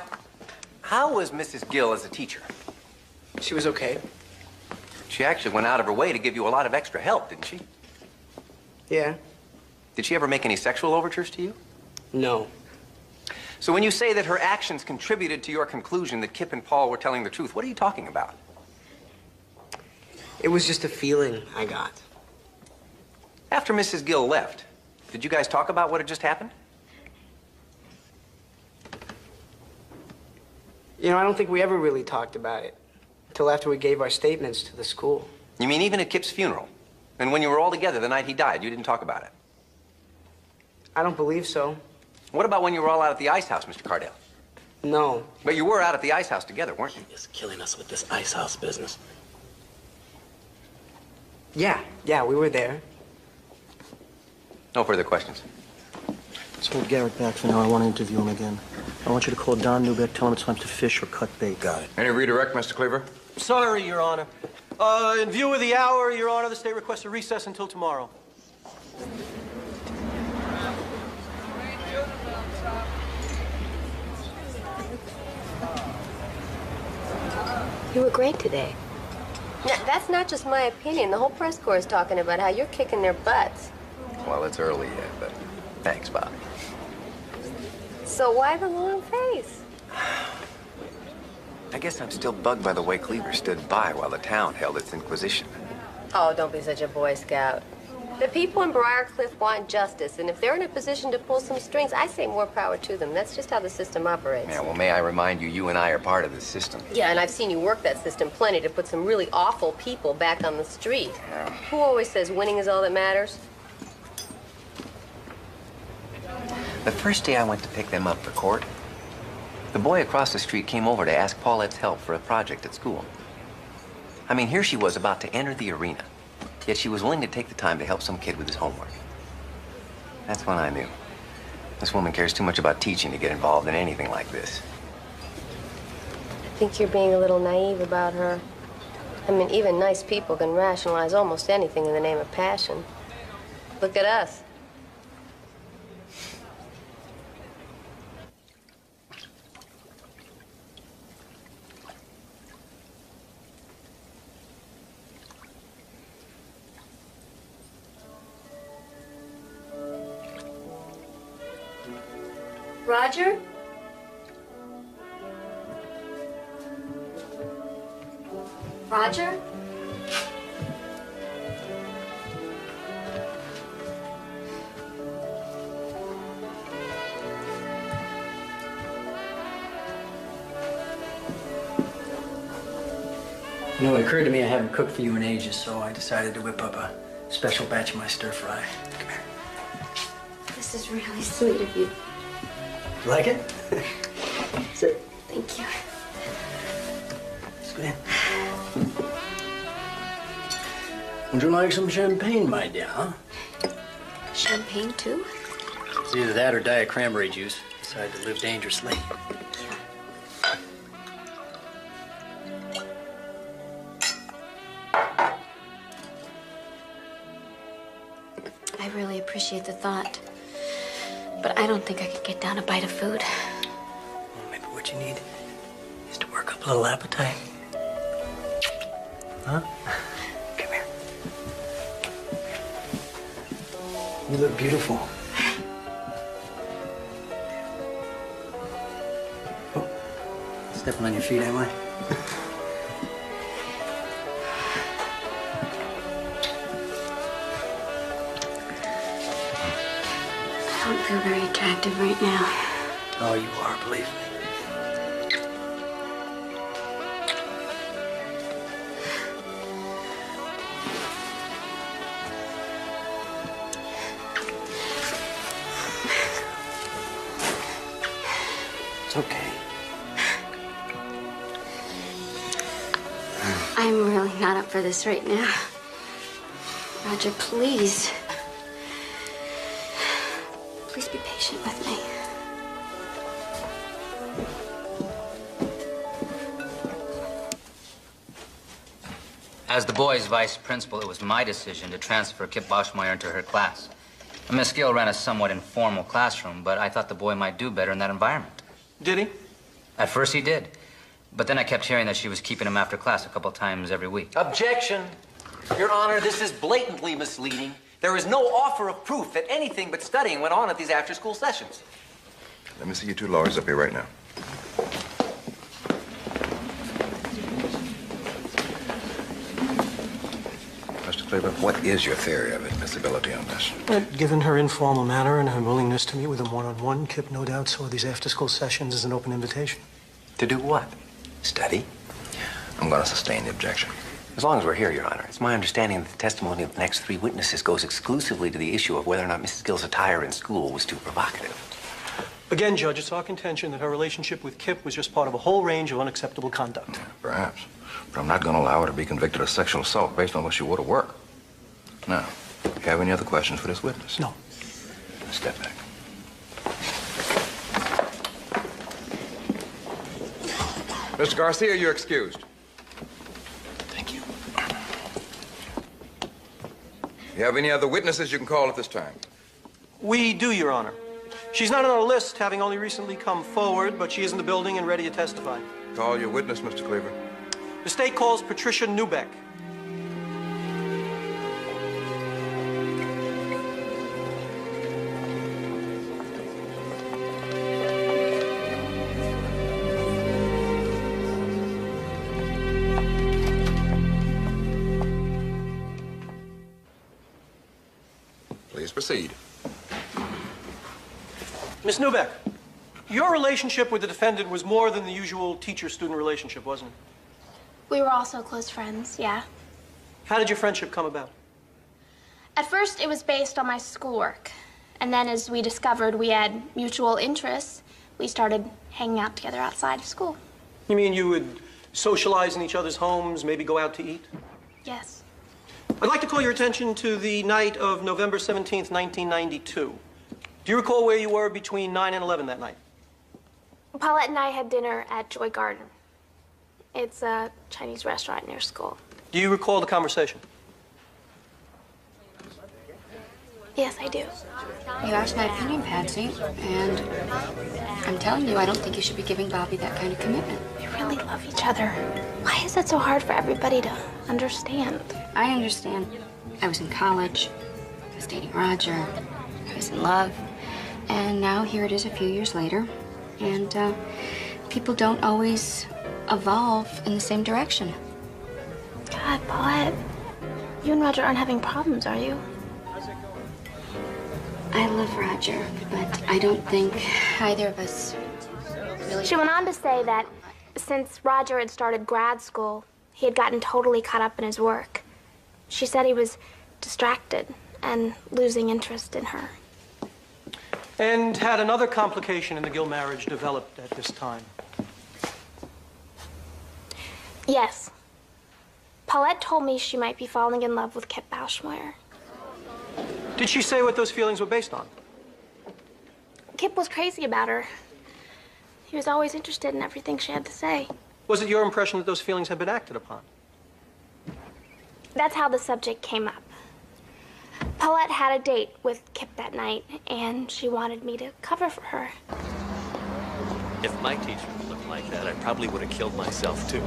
how was Mrs. Gill as a teacher? She was okay. She actually went out of her way to give you a lot of extra help, didn't she? Yeah. Did she ever make any sexual overtures to you? No. So when you say that her actions contributed to your conclusion that Kip and Paul were telling the truth, what are you talking about? It was just a feeling I got. After Mrs. Gill left, did you guys talk about what had just happened? You know, I don't think we ever really talked about it until after we gave our statements to the school. You mean even at Kip's funeral? And when you were all together the night he died, you didn't talk about it? I don't believe so. What about when you were all out at the ice house, Mr. Cardell? No. But you were out at the ice house together, weren't you? He's killing us with this ice house business. Yeah, we were there. No further questions. Let's hold Garrett back for now. I want to interview him again. I want you to call Don Newbeck, tell him it's time to fish or cut bait. Got it. Any redirect, Mr. Cleaver? Sorry, Your Honor. In view of the hour, Your Honor, the state requests a recess until tomorrow. You were great today. Now, that's not just my opinion. The whole press corps is talking about how you're kicking their butts. Well, it's early yet, but thanks, Bobby. So why the long face? I guess I'm still bugged by the way Cleaver stood by while the town held its inquisition. Oh, don't be such a Boy Scout. The people in Briarcliff want justice, and if they're in a position to pull some strings, I say more power to them. That's just how the system operates. Yeah, well, may I remind you, you and I are part of the system. Yeah, and I've seen you work that system plenty to put some really awful people back on the street. Who always says winning is all that matters? The first day I went to pick them up for court, the boy across the street came over to ask Paulette's help for a project at school. I mean, here she was about to enter the arena, yet she was willing to take the time to help some kid with his homework. That's when I knew. This woman cares too much about teaching to get involved in anything like this. I think you're being a little naive about her. I mean, even nice people can rationalize almost anything in the name of passion. Look at us. Roger? Roger? You know, it occurred to me I haven't cooked for you in ages, so I decided to whip up a special batch of my stir fry. Come here. This is really sweet of you. You like it? Sit. Thank you. Let's go in. Would you like some champagne, my dear, huh? Champagne, too? It's either that or Diet Cranberry juice. Decided to live dangerously. I really appreciate the thought. But I don't think I could get down a bite of food. Well, maybe what you need is to work up a little appetite. Huh? Come here. You look beautiful. Oh, stepping on your feet, am I? I don't feel very attractive right now. Oh, you are, believe me. It's okay. I'm really not up for this right now. Roger, please. Please be patient with me. As the boys' vice principal, it was my decision to transfer Kip Boschmeyer into her class. Miss Gill ran a somewhat informal classroom, but I thought the boy might do better in that environment. Did he? At first he did. But then I kept hearing that she was keeping him after class a couple times every week. Objection. Your Honor, this is blatantly misleading. There is no offer of proof that anything but studying went on at these after-school sessions. Let me see you two lawyers up here right now. Mr. Cleaver, what is your theory of admissibility on this? Given her informal manner and her willingness to meet with him one-on-one, Kip no doubt saw these after-school sessions as an open invitation. To do what? Study? I'm going to sustain the objection. As long as we're here, Your Honor, it's my understanding that the testimony of the next three witnesses goes exclusively to the issue of whether or not Mrs. Gill's attire in school was too provocative. Again, Judge, it's our contention that her relationship with Kip was just part of a whole range of unacceptable conduct. Perhaps. But I'm not going to allow her to be convicted of sexual assault based on what she wore to work. Now, do you have any other questions for this witness? No. Step back. Mr. Garcia, you're excused. Thank you. You have any other witnesses you can call at this time? We do, Your Honor. She's not on our list, having only recently come forward, but she is in the building and ready to testify. Call your witness, Mr. Cleaver. The state calls Patricia Newbeck. Please proceed. Miss Newbeck, your relationship with the defendant was more than the usual teacher-student relationship, wasn't it? We were also close friends, yeah. How did your friendship come about? At first, it was based on my schoolwork. And then as we discovered we had mutual interests, we started hanging out together outside of school. You mean you would socialize in each other's homes, maybe go out to eat? Yes. I'd like to call your attention to the night of November 17th, 1992. Do you recall where you were between 9 and 11 that night? Paulette and I had dinner at Joy Garden. It's a Chinese restaurant near school. Do you recall the conversation? Yes, I do. You asked my opinion, Patsy, and I'm telling you, I don't think you should be giving Bobby that kind of commitment. We really love each other. Why is it so hard for everybody to understand? I understand. I was in college. I was dating Roger. I was in love. And now here it is a few years later. And people don't always evolve in the same direction. God, Paulette, you and Roger aren't having problems, are you? I love Roger, but I don't think either of us really... She went on to say that since Roger had started grad school, he had gotten totally caught up in his work. She said he was distracted and losing interest in her. And had another complication in the Gill marriage developed at this time? Yes. Paulette told me she might be falling in love with Kip Bauschmeyer. Did she say what those feelings were based on? Kip was crazy about her. He was always interested in everything she had to say. Was it your impression that those feelings had been acted upon? That's how the subject came up. Paulette had a date with Kip that night, and she wanted me to cover for her. If my teacher looked like that, I probably would have killed myself, too.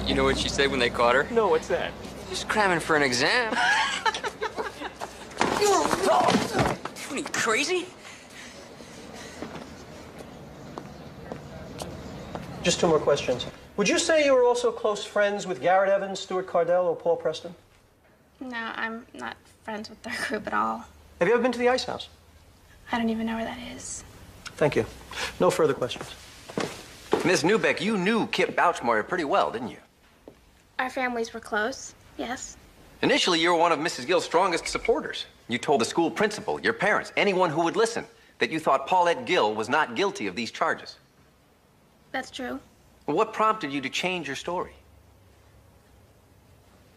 You know what she said when they caught her? No, what's that? She's cramming for an exam. What are you, crazy? Just two more questions. Would you say you were also close friends with Garrett Evans, Stuart Cardell, or Paul Preston? No, I'm not friends with their group at all. Have you ever been to the Ice House? I don't even know where that is. Thank you. No further questions. Miss Newbeck, you knew Kip Bauschmeyer pretty well, didn't you? Our families were close, yes. Initially, you were one of Mrs. Gill's strongest supporters. You told the school principal, your parents, anyone who would listen, that you thought Paulette Gill was not guilty of these charges. That's true. What prompted you to change your story?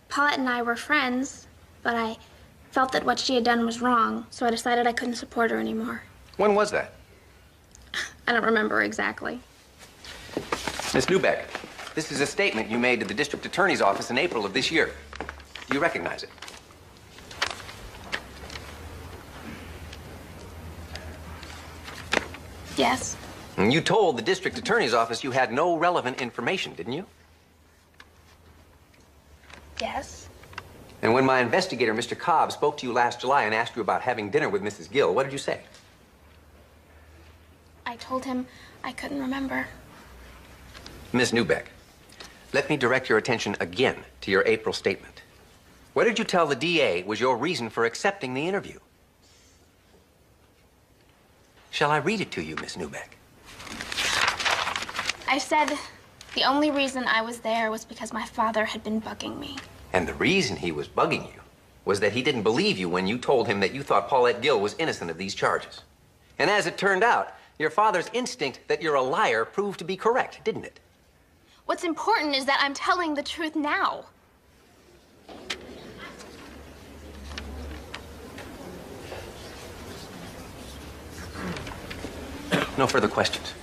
Paulette and I were friends, but I felt that what she had done was wrong, so I decided I couldn't support her anymore. When was that? I don't remember exactly. Miss Newbeck, this is a statement you made to the district attorney's office in April of this year. Do you recognize it? Yes. And you told the district attorney's office you had no relevant information, didn't you? Yes. And when my investigator, Mr. Cobb, spoke to you last July and asked you about having dinner with Mrs. Gill, what did you say? I told him I couldn't remember. Miss Newbeck, let me direct your attention again to your April statement. What did you tell the DA was your reason for accepting the interview? Shall I read it to you, Miss Newbeck? I said the only reason I was there was because my father had been bugging me. And the reason he was bugging you was that he didn't believe you when you told him that you thought Paulette Gill was innocent of these charges. And as it turned out, your father's instinct that you're a liar proved to be correct, didn't it? What's important is that I'm telling the truth now. No further questions.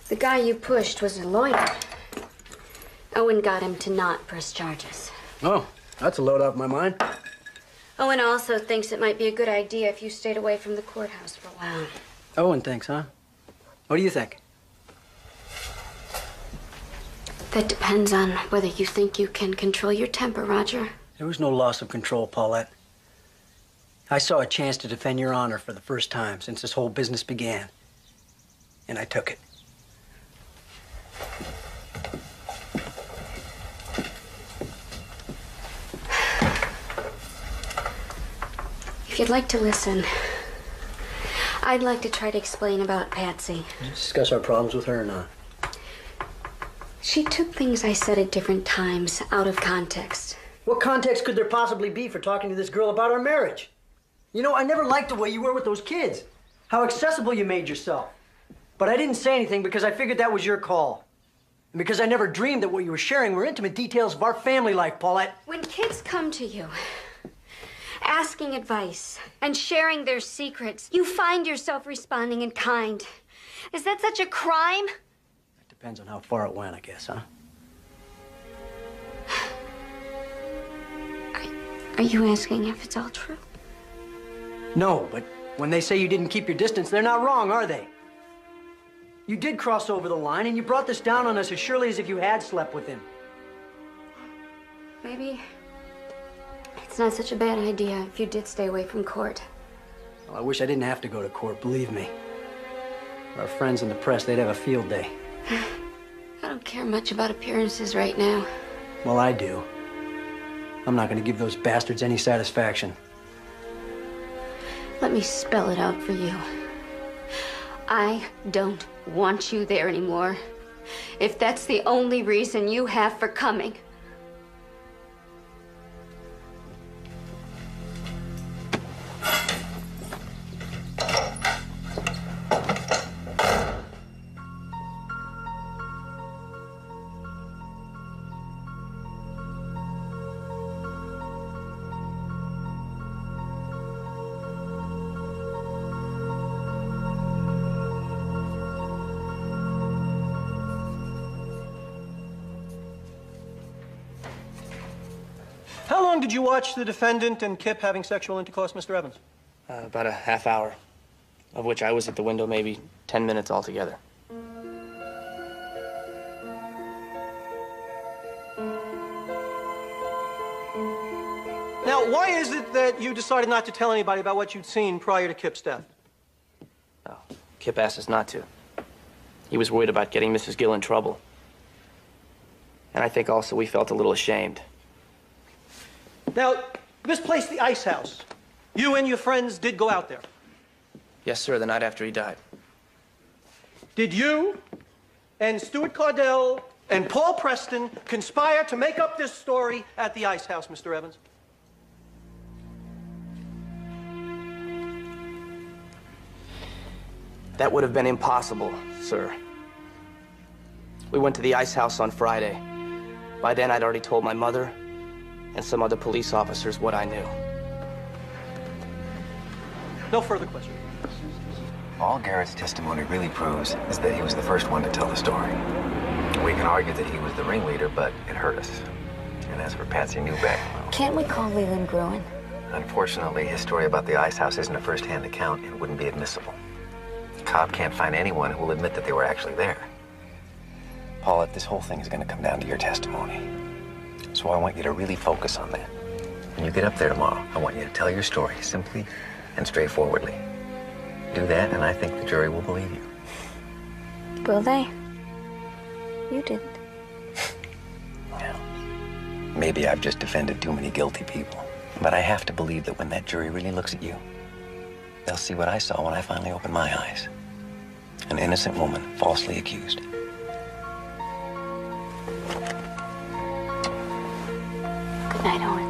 The guy you pushed was a lawyer. Owen got him to not press charges. Oh, that's a load off my mind. Owen also thinks it might be a good idea if you stayed away from the courthouse for a while. Owen thinks, huh? What do you think? That depends on whether you think you can control your temper, Roger. There was no loss of control, Paulette. I saw a chance to defend your honor for the first time since this whole business began. And I took it. If you'd like to listen, I'd like to try to explain about Patsy. Did you discuss our problems with her or not? She took things I said at different times out of context. What context could there possibly be for talking to this girl about our marriage? You know, I never liked the way you were with those kids. How accessible you made yourself. But I didn't say anything because I figured that was your call. And because I never dreamed that what you were sharing were intimate details of our family life, Paulette. When kids come to you, asking advice and sharing their secrets, you find yourself responding in kind. Is that such a crime? It depends on how far it went, I guess, huh? Are you asking if it's all true? No, but when they say you didn't keep your distance, they're not wrong, are they? You did cross over the line, and you brought this down on us as surely as if you had slept with him. Maybe it's not such a bad idea if you did stay away from court. Well, I wish I didn't have to go to court, believe me. Our friends in the press, they'd have a field day. I don't care much about appearances right now. Well, I do. I'm not going to give those bastards any satisfaction. Let me spell it out for you. I don't want you there anymore. If that's the only reason you have for coming. How long did you watch the defendant and Kip having sexual intercourse, Mr. Evans? About a half hour, of which I was at the window maybe 10 minutes altogether. Now, why is it that you decided not to tell anybody about what you'd seen prior to Kip's death? Oh, Kip asked us not to. He was worried about getting Mrs. Gill in trouble. And I think also we felt a little ashamed. Now, this place, the Ice House, you and your friends did go out there. Yes, sir, the night after he died. Did you and Stuart Cardell and Paul Preston conspire to make up this story at the Ice House, Mr. Evans? That would have been impossible, sir. We went to the Ice House on Friday. By then, I'd already told my mother and some other police officers what I knew. No further questions. All Garrett's testimony really proves is that he was the first one to tell the story. We can argue that he was the ringleader, but it hurt us. And as for Patsy Newbeck, well, Can't we call Leland Gruen? unfortunately, his story about the ice house isn't a first-hand account and wouldn't be admissible. Cobb can't find anyone who will admit that they were actually there. Paulette, this whole thing is going to come down to your testimony. So I want you to really focus on that. When you get up there tomorrow, I want you to tell your story simply and straightforwardly. Do that, and I think the jury will believe you. Will they? You didn't. Maybe I've just defended too many guilty people. But I have to believe that when that jury really looks at you, they'll see what I saw when I finally opened my eyes. An innocent woman falsely accused. Good night, Owen.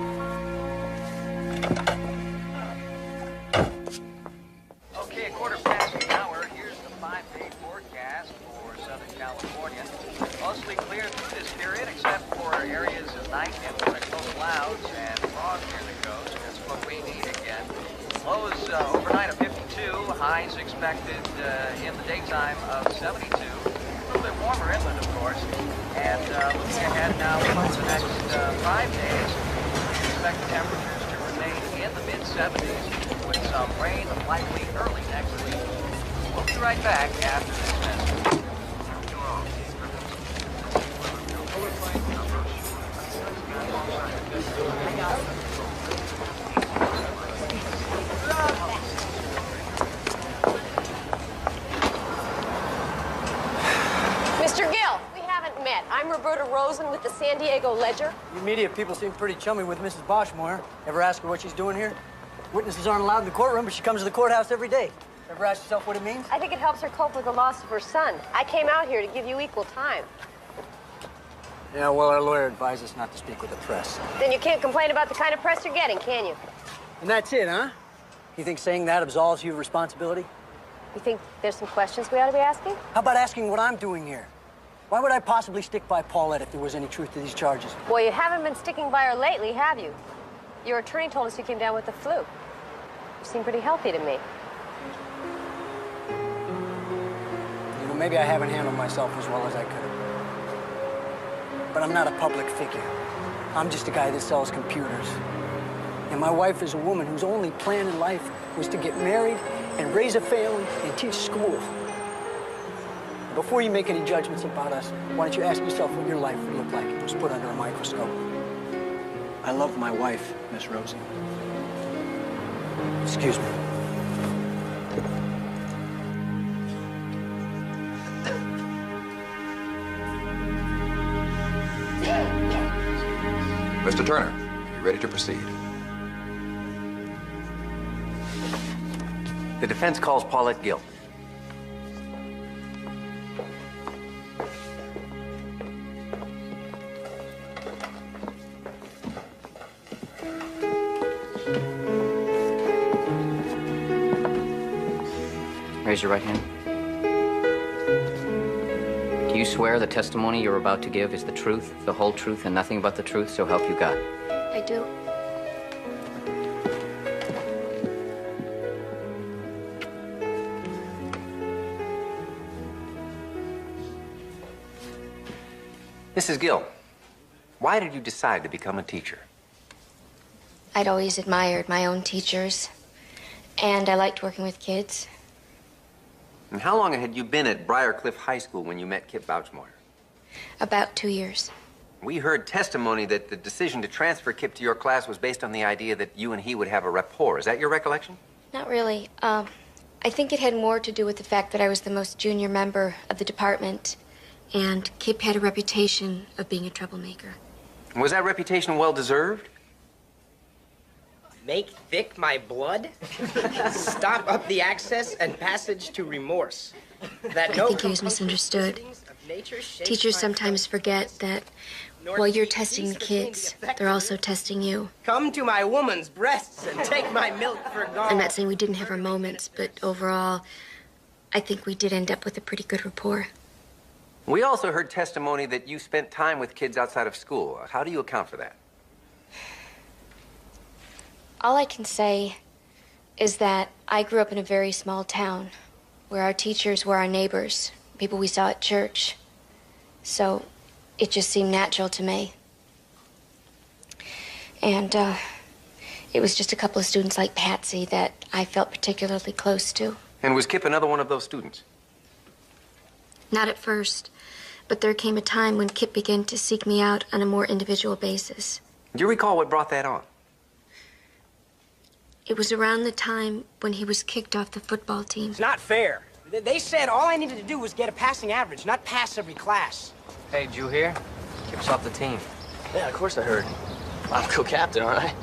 Okay, 1:15. Here's the 5-day forecast for Southern California. Mostly clear through this period, except for areas of night influential clouds and fog near the coast. That's what we need again. Lows overnight of 52, highs expected in the daytime of 72. A little bit warmer inland, of course. And looking ahead now for the next 5 days, we expect temperatures to remain in the mid-70s with some rain likely early next week. We'll be right back after this message. Mr. Gill, we haven't met. I'm Roberta Rosen with the San Diego Ledger. You media people seem pretty chummy with Mrs. Boschmeyer. Ever ask her what she's doing here? Witnesses aren't allowed in the courtroom, but she comes to the courthouse every day. Ever ask yourself what it means? I think it helps her cope with the loss of her son. I came out here to give you equal time. Yeah, well, our lawyer advised us not to speak with the press. Then you can't complain about the kind of press you're getting, can you? And that's it, huh? You think saying that absolves you of responsibility? You think there's some questions we ought to be asking? How about asking what I'm doing here? Why would I possibly stick by Paulette if there was any truth to these charges? Well, you haven't been sticking by her lately, have you? Your attorney told us you came down with the flu. You seem pretty healthy to me. You know, maybe I haven't handled myself as well as I could have. But I'm not a public figure. I'm just a guy that sells computers. And my wife is a woman whose only plan in life was to get married and raise a family and teach school. Before you make any judgments about us, why don't you ask yourself what your life would look like if it was put under a microscope? I love my wife, Miss Rosie. Excuse me. Mr. Turner, are you ready to proceed? The defense calls Paulette Gill. Raise your right hand. Do you swear the testimony you're about to give is the truth, the whole truth, and nothing but the truth, so help you God? I do. Mrs. Gill, why did you decide to become a teacher? I'd always admired my own teachers, and I liked working with kids. And how long had you been at Briarcliff High School when you met Kip Bouchmoyer? About 2 years. We heard testimony that the decision to transfer Kip to your class was based on the idea that you and he would have a rapport. Is that your recollection? Not really. I think it had more to do with the fact that I was the most junior member of the department, and Kip had a reputation of being a troublemaker. Was that reputation well-deserved? Make thick my blood? Stop up the access and passage to remorse. That I think he was misunderstood. Teachers sometimes forget that while you're testing the kids, they're also testing you. Come to my woman's breasts and take my milk for gall. I'm not saying we didn't have our moments, but overall, I think we did end up with a pretty good rapport. We also heard testimony that you spent time with kids outside of school. How do you account for that? All I can say is that I grew up in a very small town where our teachers were our neighbors, people we saw at church. So it just seemed natural to me. And it was just a couple of students like Patsy that I felt particularly close to. And was Kip another one of those students? Not at first, but there came a time when Kip began to seek me out on a more individual basis. Do you recall what brought that on? It was around the time when he was kicked off the football team. It's not fair. They said all I needed to do was get a passing average, not pass every class. Hey, did you hear? Kip's off the team. Yeah, of course I heard. I'm co-captain, aren't I?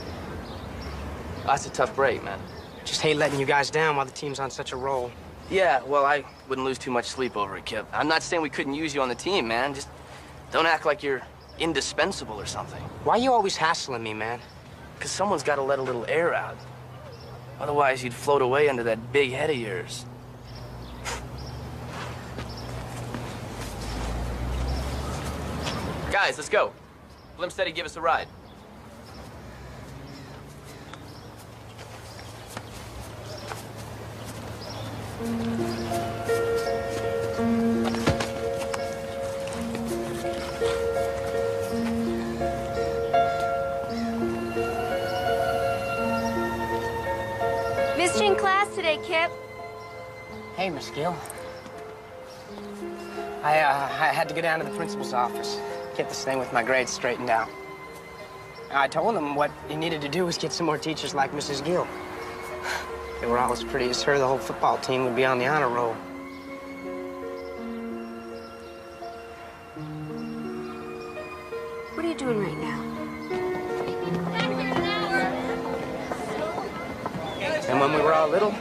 That's a tough break, man. Just hate letting you guys down while the team's on such a roll. Yeah, well, I wouldn't lose too much sleep over it, Kip. I'm not saying we couldn't use you on the team, man. Just don't act like you're indispensable or something. Why are you always hassling me, man? Because someone's got to let a little air out. Otherwise, you'd float away under that big head of yours. Guys, let's go. Blim said he'd give us a ride. Missed you in class today, Kip. Hey, Miss Gill. I had to go down to the principal's office, get this thing with my grades straightened out. I told him what he needed to do was get some more teachers like Mrs. Gill. If they were all as pretty as her, the whole football team would be on the honor roll. What are you doing right now? And when we were all little,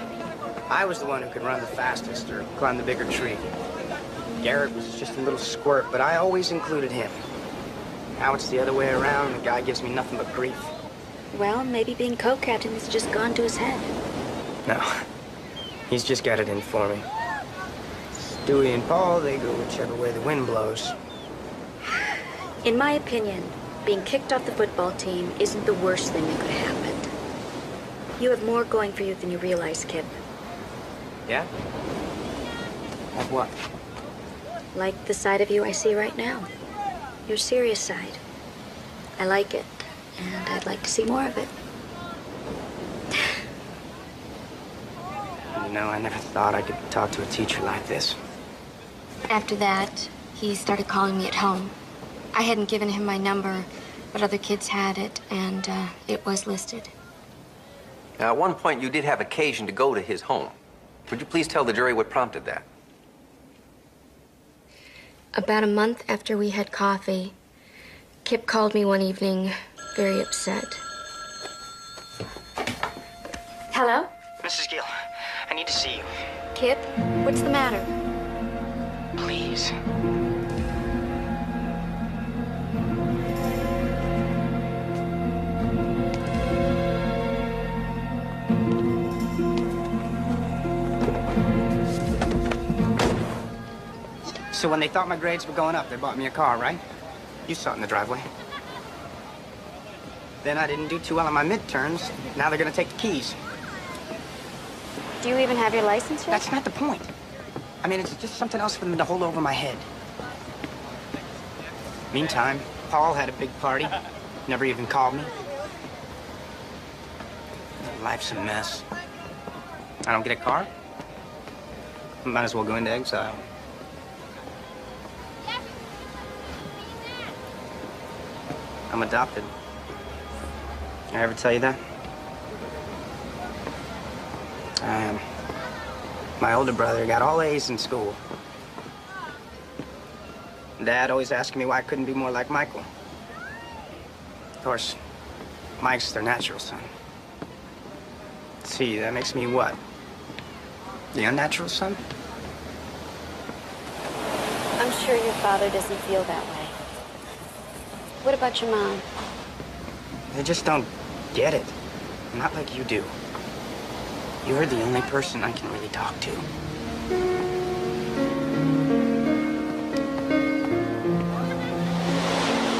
I was the one who could run the fastest or climb the bigger tree. Garrett was just a little squirt, but I always included him. Now it's the other way around, and the guy gives me nothing but grief. Well, maybe being co-captain has just gone to his head. No, he's just got it in for me. Stewie and Paul, they go whichever way the wind blows. In my opinion, being kicked off the football team isn't the worst thing that could have happened. You have more going for you than you realize, Kip. Yeah? Like what? Like the side of you I see right now. Your serious side. I like it, and I'd like to see more of it. You know, I never thought I could talk to a teacher like this. After that, he started calling me at home. I hadn't given him my number, but other kids had it, and it was listed. Now, at one point, you did have occasion to go to his home. Would you please tell the jury what prompted that? About a month after we had coffee, Kip called me one evening, very upset. Hello? Mrs. Gill, I need to see you. Kip, what's the matter? Please. So when they thought my grades were going up, they bought me a car, right? You saw it in the driveway. Then I didn't do too well on my midterms. Now they're gonna take the keys. Do you even have your license yet? That's not the point. I mean, it's just something else for them to hold over my head. Meantime, Paul had a big party. Never even called me. Life's a mess. I don't get a car. Might as well go into exile. I'm adopted. I ever tell you that? I am. My older brother got all A's in school. Dad always asking me why I couldn't be more like Michael. Of course, Mike's their natural son. See, that makes me what? The unnatural son? I'm sure your father doesn't feel that way. What about your mom? They just don't get it. Not like you do. You're the only person I can really talk to.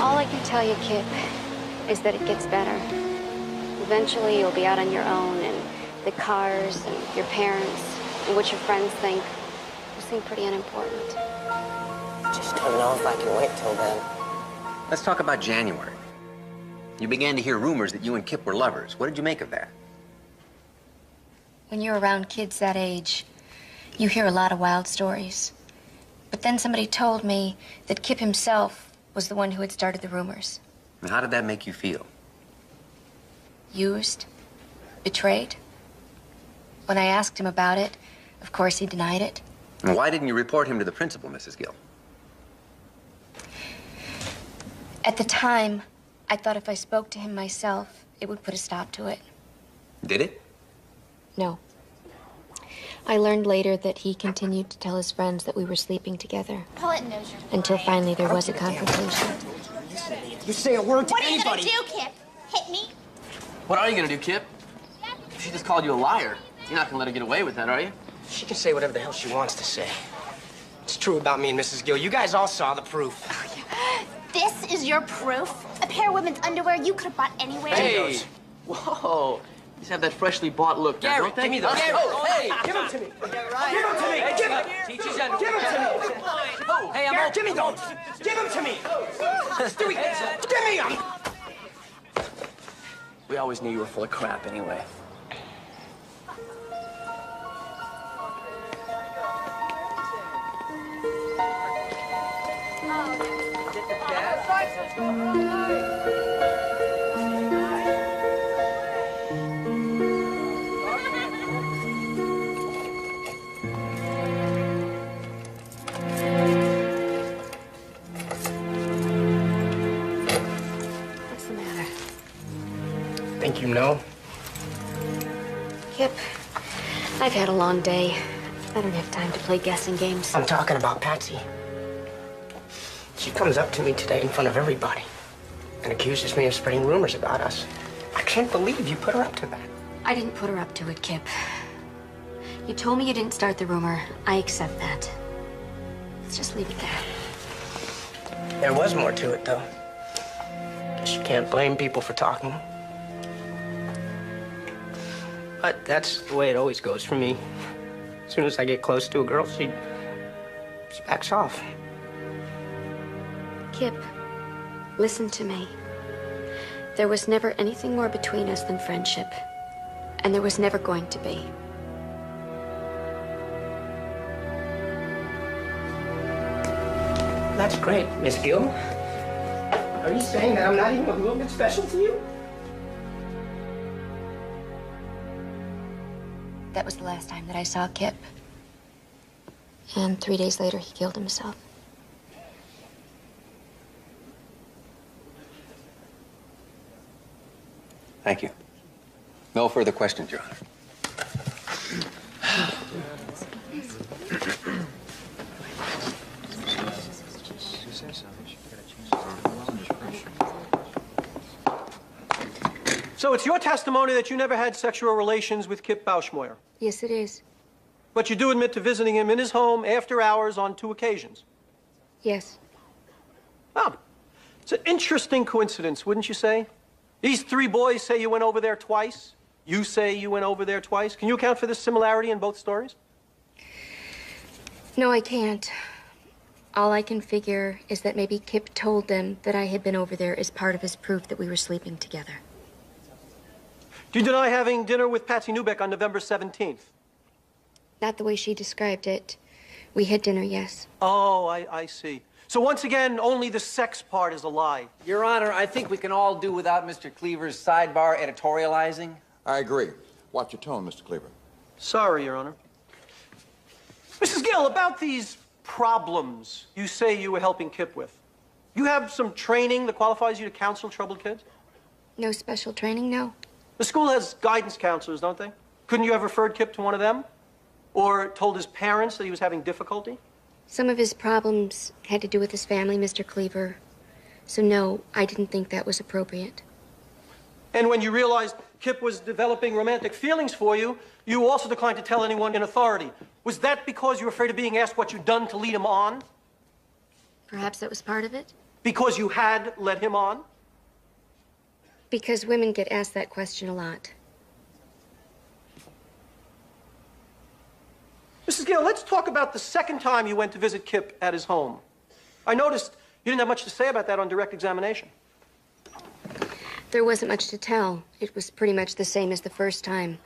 All I can tell you, Kip, is that it gets better. Eventually, you'll be out on your own, and the cars, and your parents, and what your friends think You seem pretty unimportant. Just don't know if I can wait till then. Let's talk about January. You began to hear rumors that you and Kip were lovers. What did you make of that? When you're around kids that age, you hear a lot of wild stories. But then somebody told me that Kip himself was the one who had started the rumors. And how did that make you feel? Used, betrayed. When I asked him about it, of course he denied it. And why didn't you report him to the principal, Mrs. Gill? At the time, I thought if I spoke to him myself, it would put a stop to it. Did it? No. I learned later that he continued to tell his friends that we were sleeping together. Paulette knows you're Until finally there was a confrontation. You say a word to What are you anybody. gonna do, Kip? Hit me? What are you gonna do, Kip? She just called you a liar. You're not gonna let her get away with that, are you? She can say whatever the hell she wants to say. It's true about me and Mrs. Gill. You guys all saw the proof. This is your proof? A pair of women's underwear you could have bought anywhere? Hey! Whoa! These have that freshly bought look, Gary, don't they? give me those. Gary, Oh, hey! Give them to me. Give them to me. Give them. Teach his underwear. Give them to me. Oh, hey, I'm Gary, open. give me those. Give them to me. Stewie, give me them. We always knew you were full of crap anyway. What's the matter? Think you know? Kip, I've had a long day. I don't have time to play guessing games. I'm talking about Patsy. She comes up to me today in front of everybody and accuses me of spreading rumors about us. I can't believe you put her up to that. I didn't put her up to it, Kip. You told me you didn't start the rumor. I accept that. Let's just leave it there. There was more to it, though. Guess you can't blame people for talking. But that's the way it always goes for me. As soon as I get close to a girl, she backs off. Kip, listen to me. There was never anything more between us than friendship. And there was never going to be. That's great, Miss Gill. Are you saying that I'm not even a little bit special to you? That was the last time that I saw Kip. And 3 days later, he killed himself. Thank you. No further questions, Your Honor. So it's your testimony that you never had sexual relations with Kip Bauschmoyer. Yes, it is. But you do admit to visiting him in his home after hours on 2 occasions. Yes. Oh, it's an interesting coincidence, wouldn't you say? These 3 boys say you went over there twice. You say you went over there twice. Can you account for this similarity in both stories? No, I can't. All I can figure is that maybe Kip told them that I had been over there as part of his proof that we were sleeping together. Do you deny having dinner with Patsy Newbeck on November 17th? Not the way she described it. We had dinner, yes. Oh, I see. So once again, only the sex part is a lie. Your Honor, I think we can all do without Mr. Cleaver's sidebar editorializing. I agree. Watch your tone, Mr. Cleaver. Sorry, Your Honor. Mrs. Gill, about these problems you say you were helping Kip with, you have some training that qualifies you to counsel troubled kids? No special training, no. The school has guidance counselors, don't they? Couldn't you have referred Kip to one of them? Or told his parents that he was having difficulty? Some of his problems had to do with his family, Mr. Cleaver. So no, I didn't think that was appropriate. And when you realized Kip was developing romantic feelings for you, you also declined to tell anyone in authority. Was that because you were afraid of being asked what you'd done to lead him on? Perhaps that was part of it? Because you had led him on? Because women get asked that question a lot. Mrs. Mrs. Gill, let's talk about the second time you went to visit Kip at his home. I noticed you didn't have much to say about that on direct examination. There wasn't much to tell. It was pretty much the same as the first time.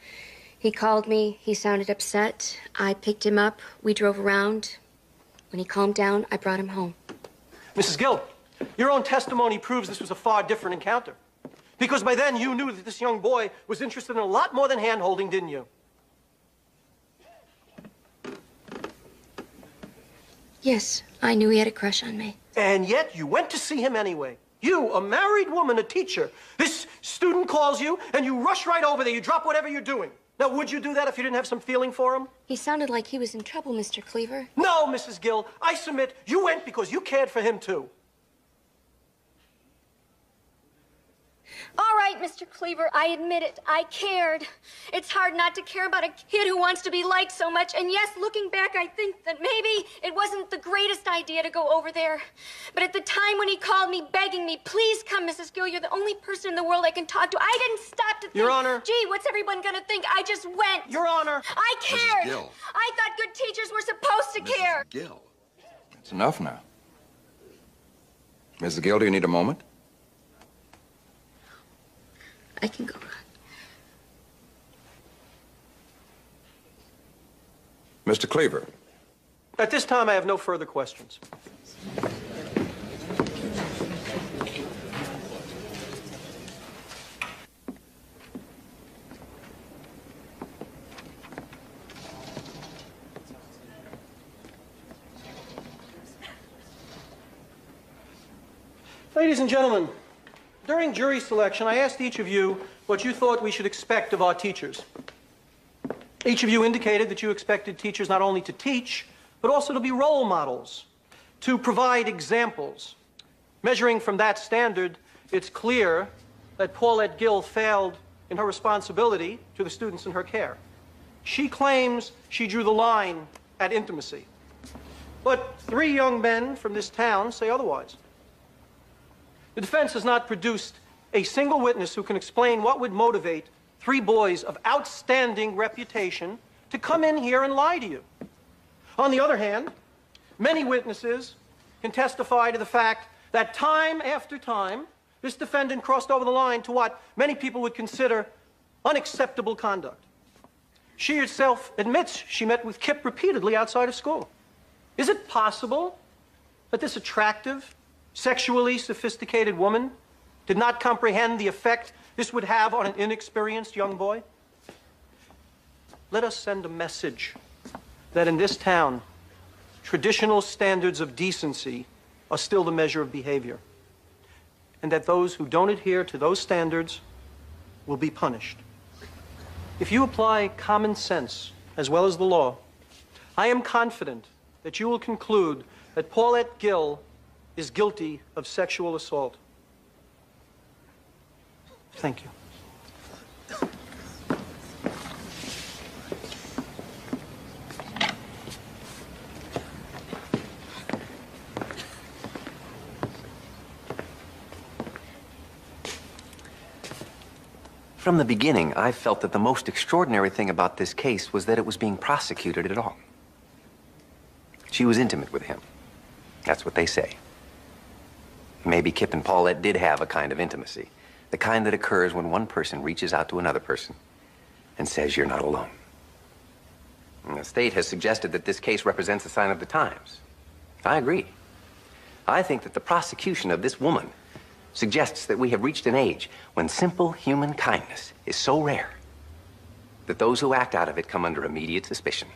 He called me. He sounded upset. I picked him up. We drove around. When he calmed down, I brought him home. Mrs. Gill, your own testimony proves this was a far different encounter. Because by then you knew that this young boy was interested in a lot more than hand-holding, didn't you? Yes, I knew he had a crush on me. And yet you went to see him anyway. You, a married woman, a teacher. This student calls you, and you rush right over there. You drop whatever you're doing. Now, would you do that if you didn't have some feeling for him? He sounded like he was in trouble, Mr. Cleaver. No, Mrs. Gill. I submit you went because you cared for him, too. All right, Mr. Cleaver, I admit it. I cared. It's hard not to care about a kid who wants to be liked so much. And yes, looking back, I think that maybe it wasn't the greatest idea to go over there. But at the time when he called me, begging me, please come, Mrs. Gill, you're the only person in the world I can talk to, I didn't stop to think, Your Honor. Gee, what's everyone gonna think? I just went. Your Honor. I cared. Gill. I thought good teachers were supposed to care. Gill. That's enough now. Mrs. Gill, do you need a moment? I can go on. Mr. Cleaver. At this time, I have no further questions. Ladies and gentlemen, during jury selection, I asked each of you what you thought we should expect of our teachers. Each of you indicated that you expected teachers not only to teach, but also to be role models, to provide examples. Measuring from that standard, it's clear that Paulette Gill failed in her responsibility to the students in her care. She claims she drew the line at intimacy. But 3 young men from this town say otherwise. The defense has not produced a single witness who can explain what would motivate 3 boys of outstanding reputation to come in here and lie to you. On the other hand, many witnesses can testify to the fact that time after time, this defendant crossed over the line to what many people would consider unacceptable conduct. She herself admits she met with Kip repeatedly outside of school. Is it possible that this attractive, sexually sophisticated woman did not comprehend the effect this would have on an inexperienced young boy? Let us send a message that in this town, traditional standards of decency are still the measure of behavior, and that those who don't adhere to those standards will be punished. If you apply common sense as well as the law, I am confident that you will conclude that Paulette Gill is guilty of sexual assault. Thank you. From the beginning, I felt that the most extraordinary thing about this case was that it was being prosecuted at all. She was intimate with him. That's what they say. Maybe Kip and Paulette did have a kind of intimacy, the kind that occurs when one person reaches out to another person and says you're not alone. And the state has suggested that this case represents a sign of the times. I agree. I think that the prosecution of this woman suggests that we have reached an age when simple human kindness is so rare that those who act out of it come under immediate suspicion,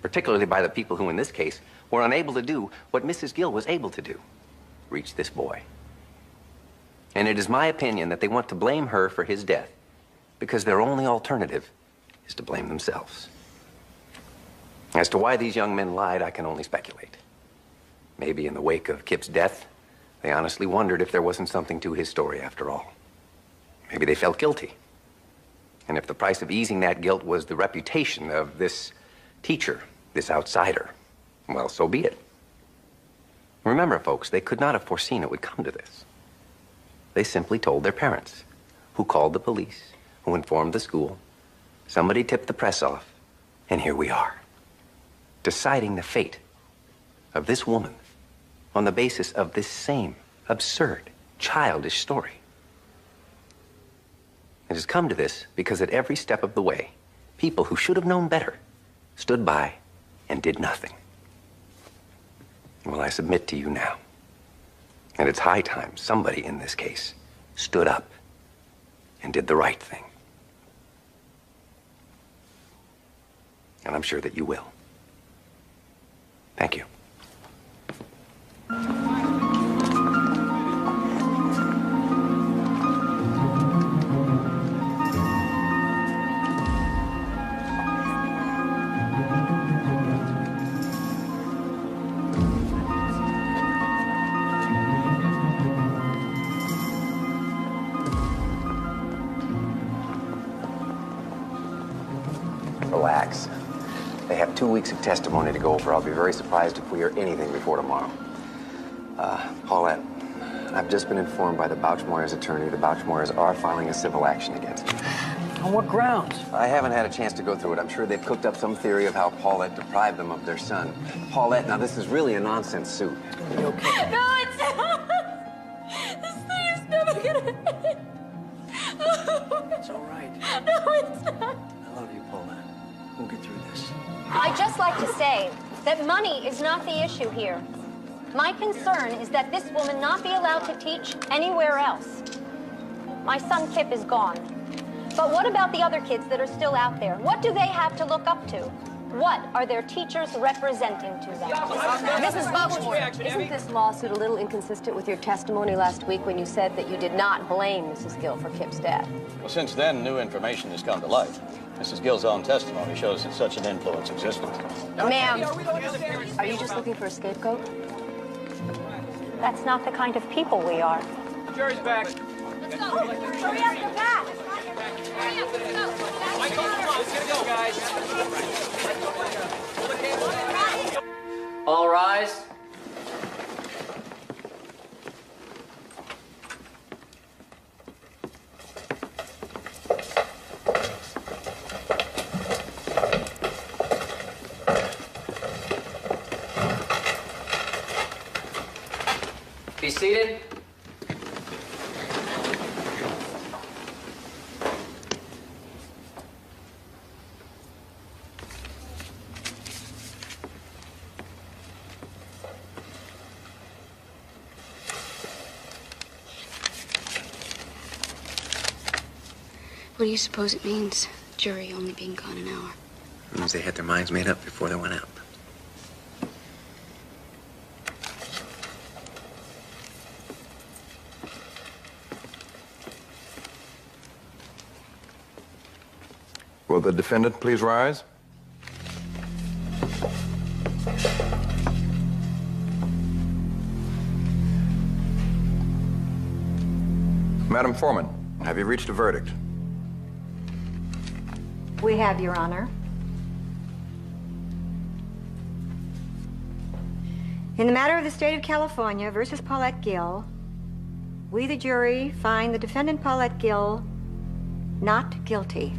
particularly by the people who, in this case, were unable to do what Mrs. Gill was able to do, reach this boy. And it is my opinion that they want to blame her for his death because their only alternative is to blame themselves. As to why these young men lied, I can only speculate. Maybe in the wake of Kip's death, they honestly wondered if there wasn't something to his story after all. Maybe they felt guilty. And if the price of easing that guilt was the reputation of this teacher, this outsider, well, so be it. Remember, folks, they could not have foreseen it would come to this. They simply told their parents, who called the police, who informed the school. Somebody tipped the press off, and here we are. deciding the fate of this woman on the basis of this same absurd, childish story. It has come to this because at every step of the way, people who should have known better stood by and did nothing. Well, I submit to you now, and it's high time somebody in this case stood up and did the right thing. And I'm sure that you will. Thank you. Relax. They have 2 weeks of testimony to go over. I'll be very surprised if we hear anything before tomorrow. Paulette, I've just been informed by the Bouchmoyers' attorney the Bouchmoyers are filing a civil action against you. On what grounds? I haven't had a chance to go through it. I'm sure they've cooked up some theory of how Paulette deprived them of their son. Paulette, now this is really a nonsense suit. It'll be okay. No, it's not. This thing is never gonna end. It's all right. No, it's not. I love you, Paulette. We'll get through this. I'd just like to say that money is not the issue here. My concern is that this woman not be allowed to teach anywhere else. My son Kip is gone. But what about the other kids that are still out there? What do they have to look up to? What are their teachers representing to them? Mrs. Bouchmoyer, isn't this lawsuit a little inconsistent with your testimony last week when you said that you did not blame Mrs. Gill for Kip's death? Well, since then, new information has come to light. Mrs. Gill's own testimony shows that such an influence existed. Ma'am, Are you just looking for a scapegoat? that's not the kind of people we are. Jury's back. Let's go. Hurry up, go back. Hurry up, let's go. Michael, come on, let's get it going, guys. All rise. Be seated. What do you suppose it means, jury only being gone an hour? It means they had their minds made up before they went out. Will the defendant please rise? Madam Foreman, have you reached a verdict? We have, Your Honor. In the matter of the state of California versus Paulette Gill, we, the jury, find the defendant Paulette Gill not guilty.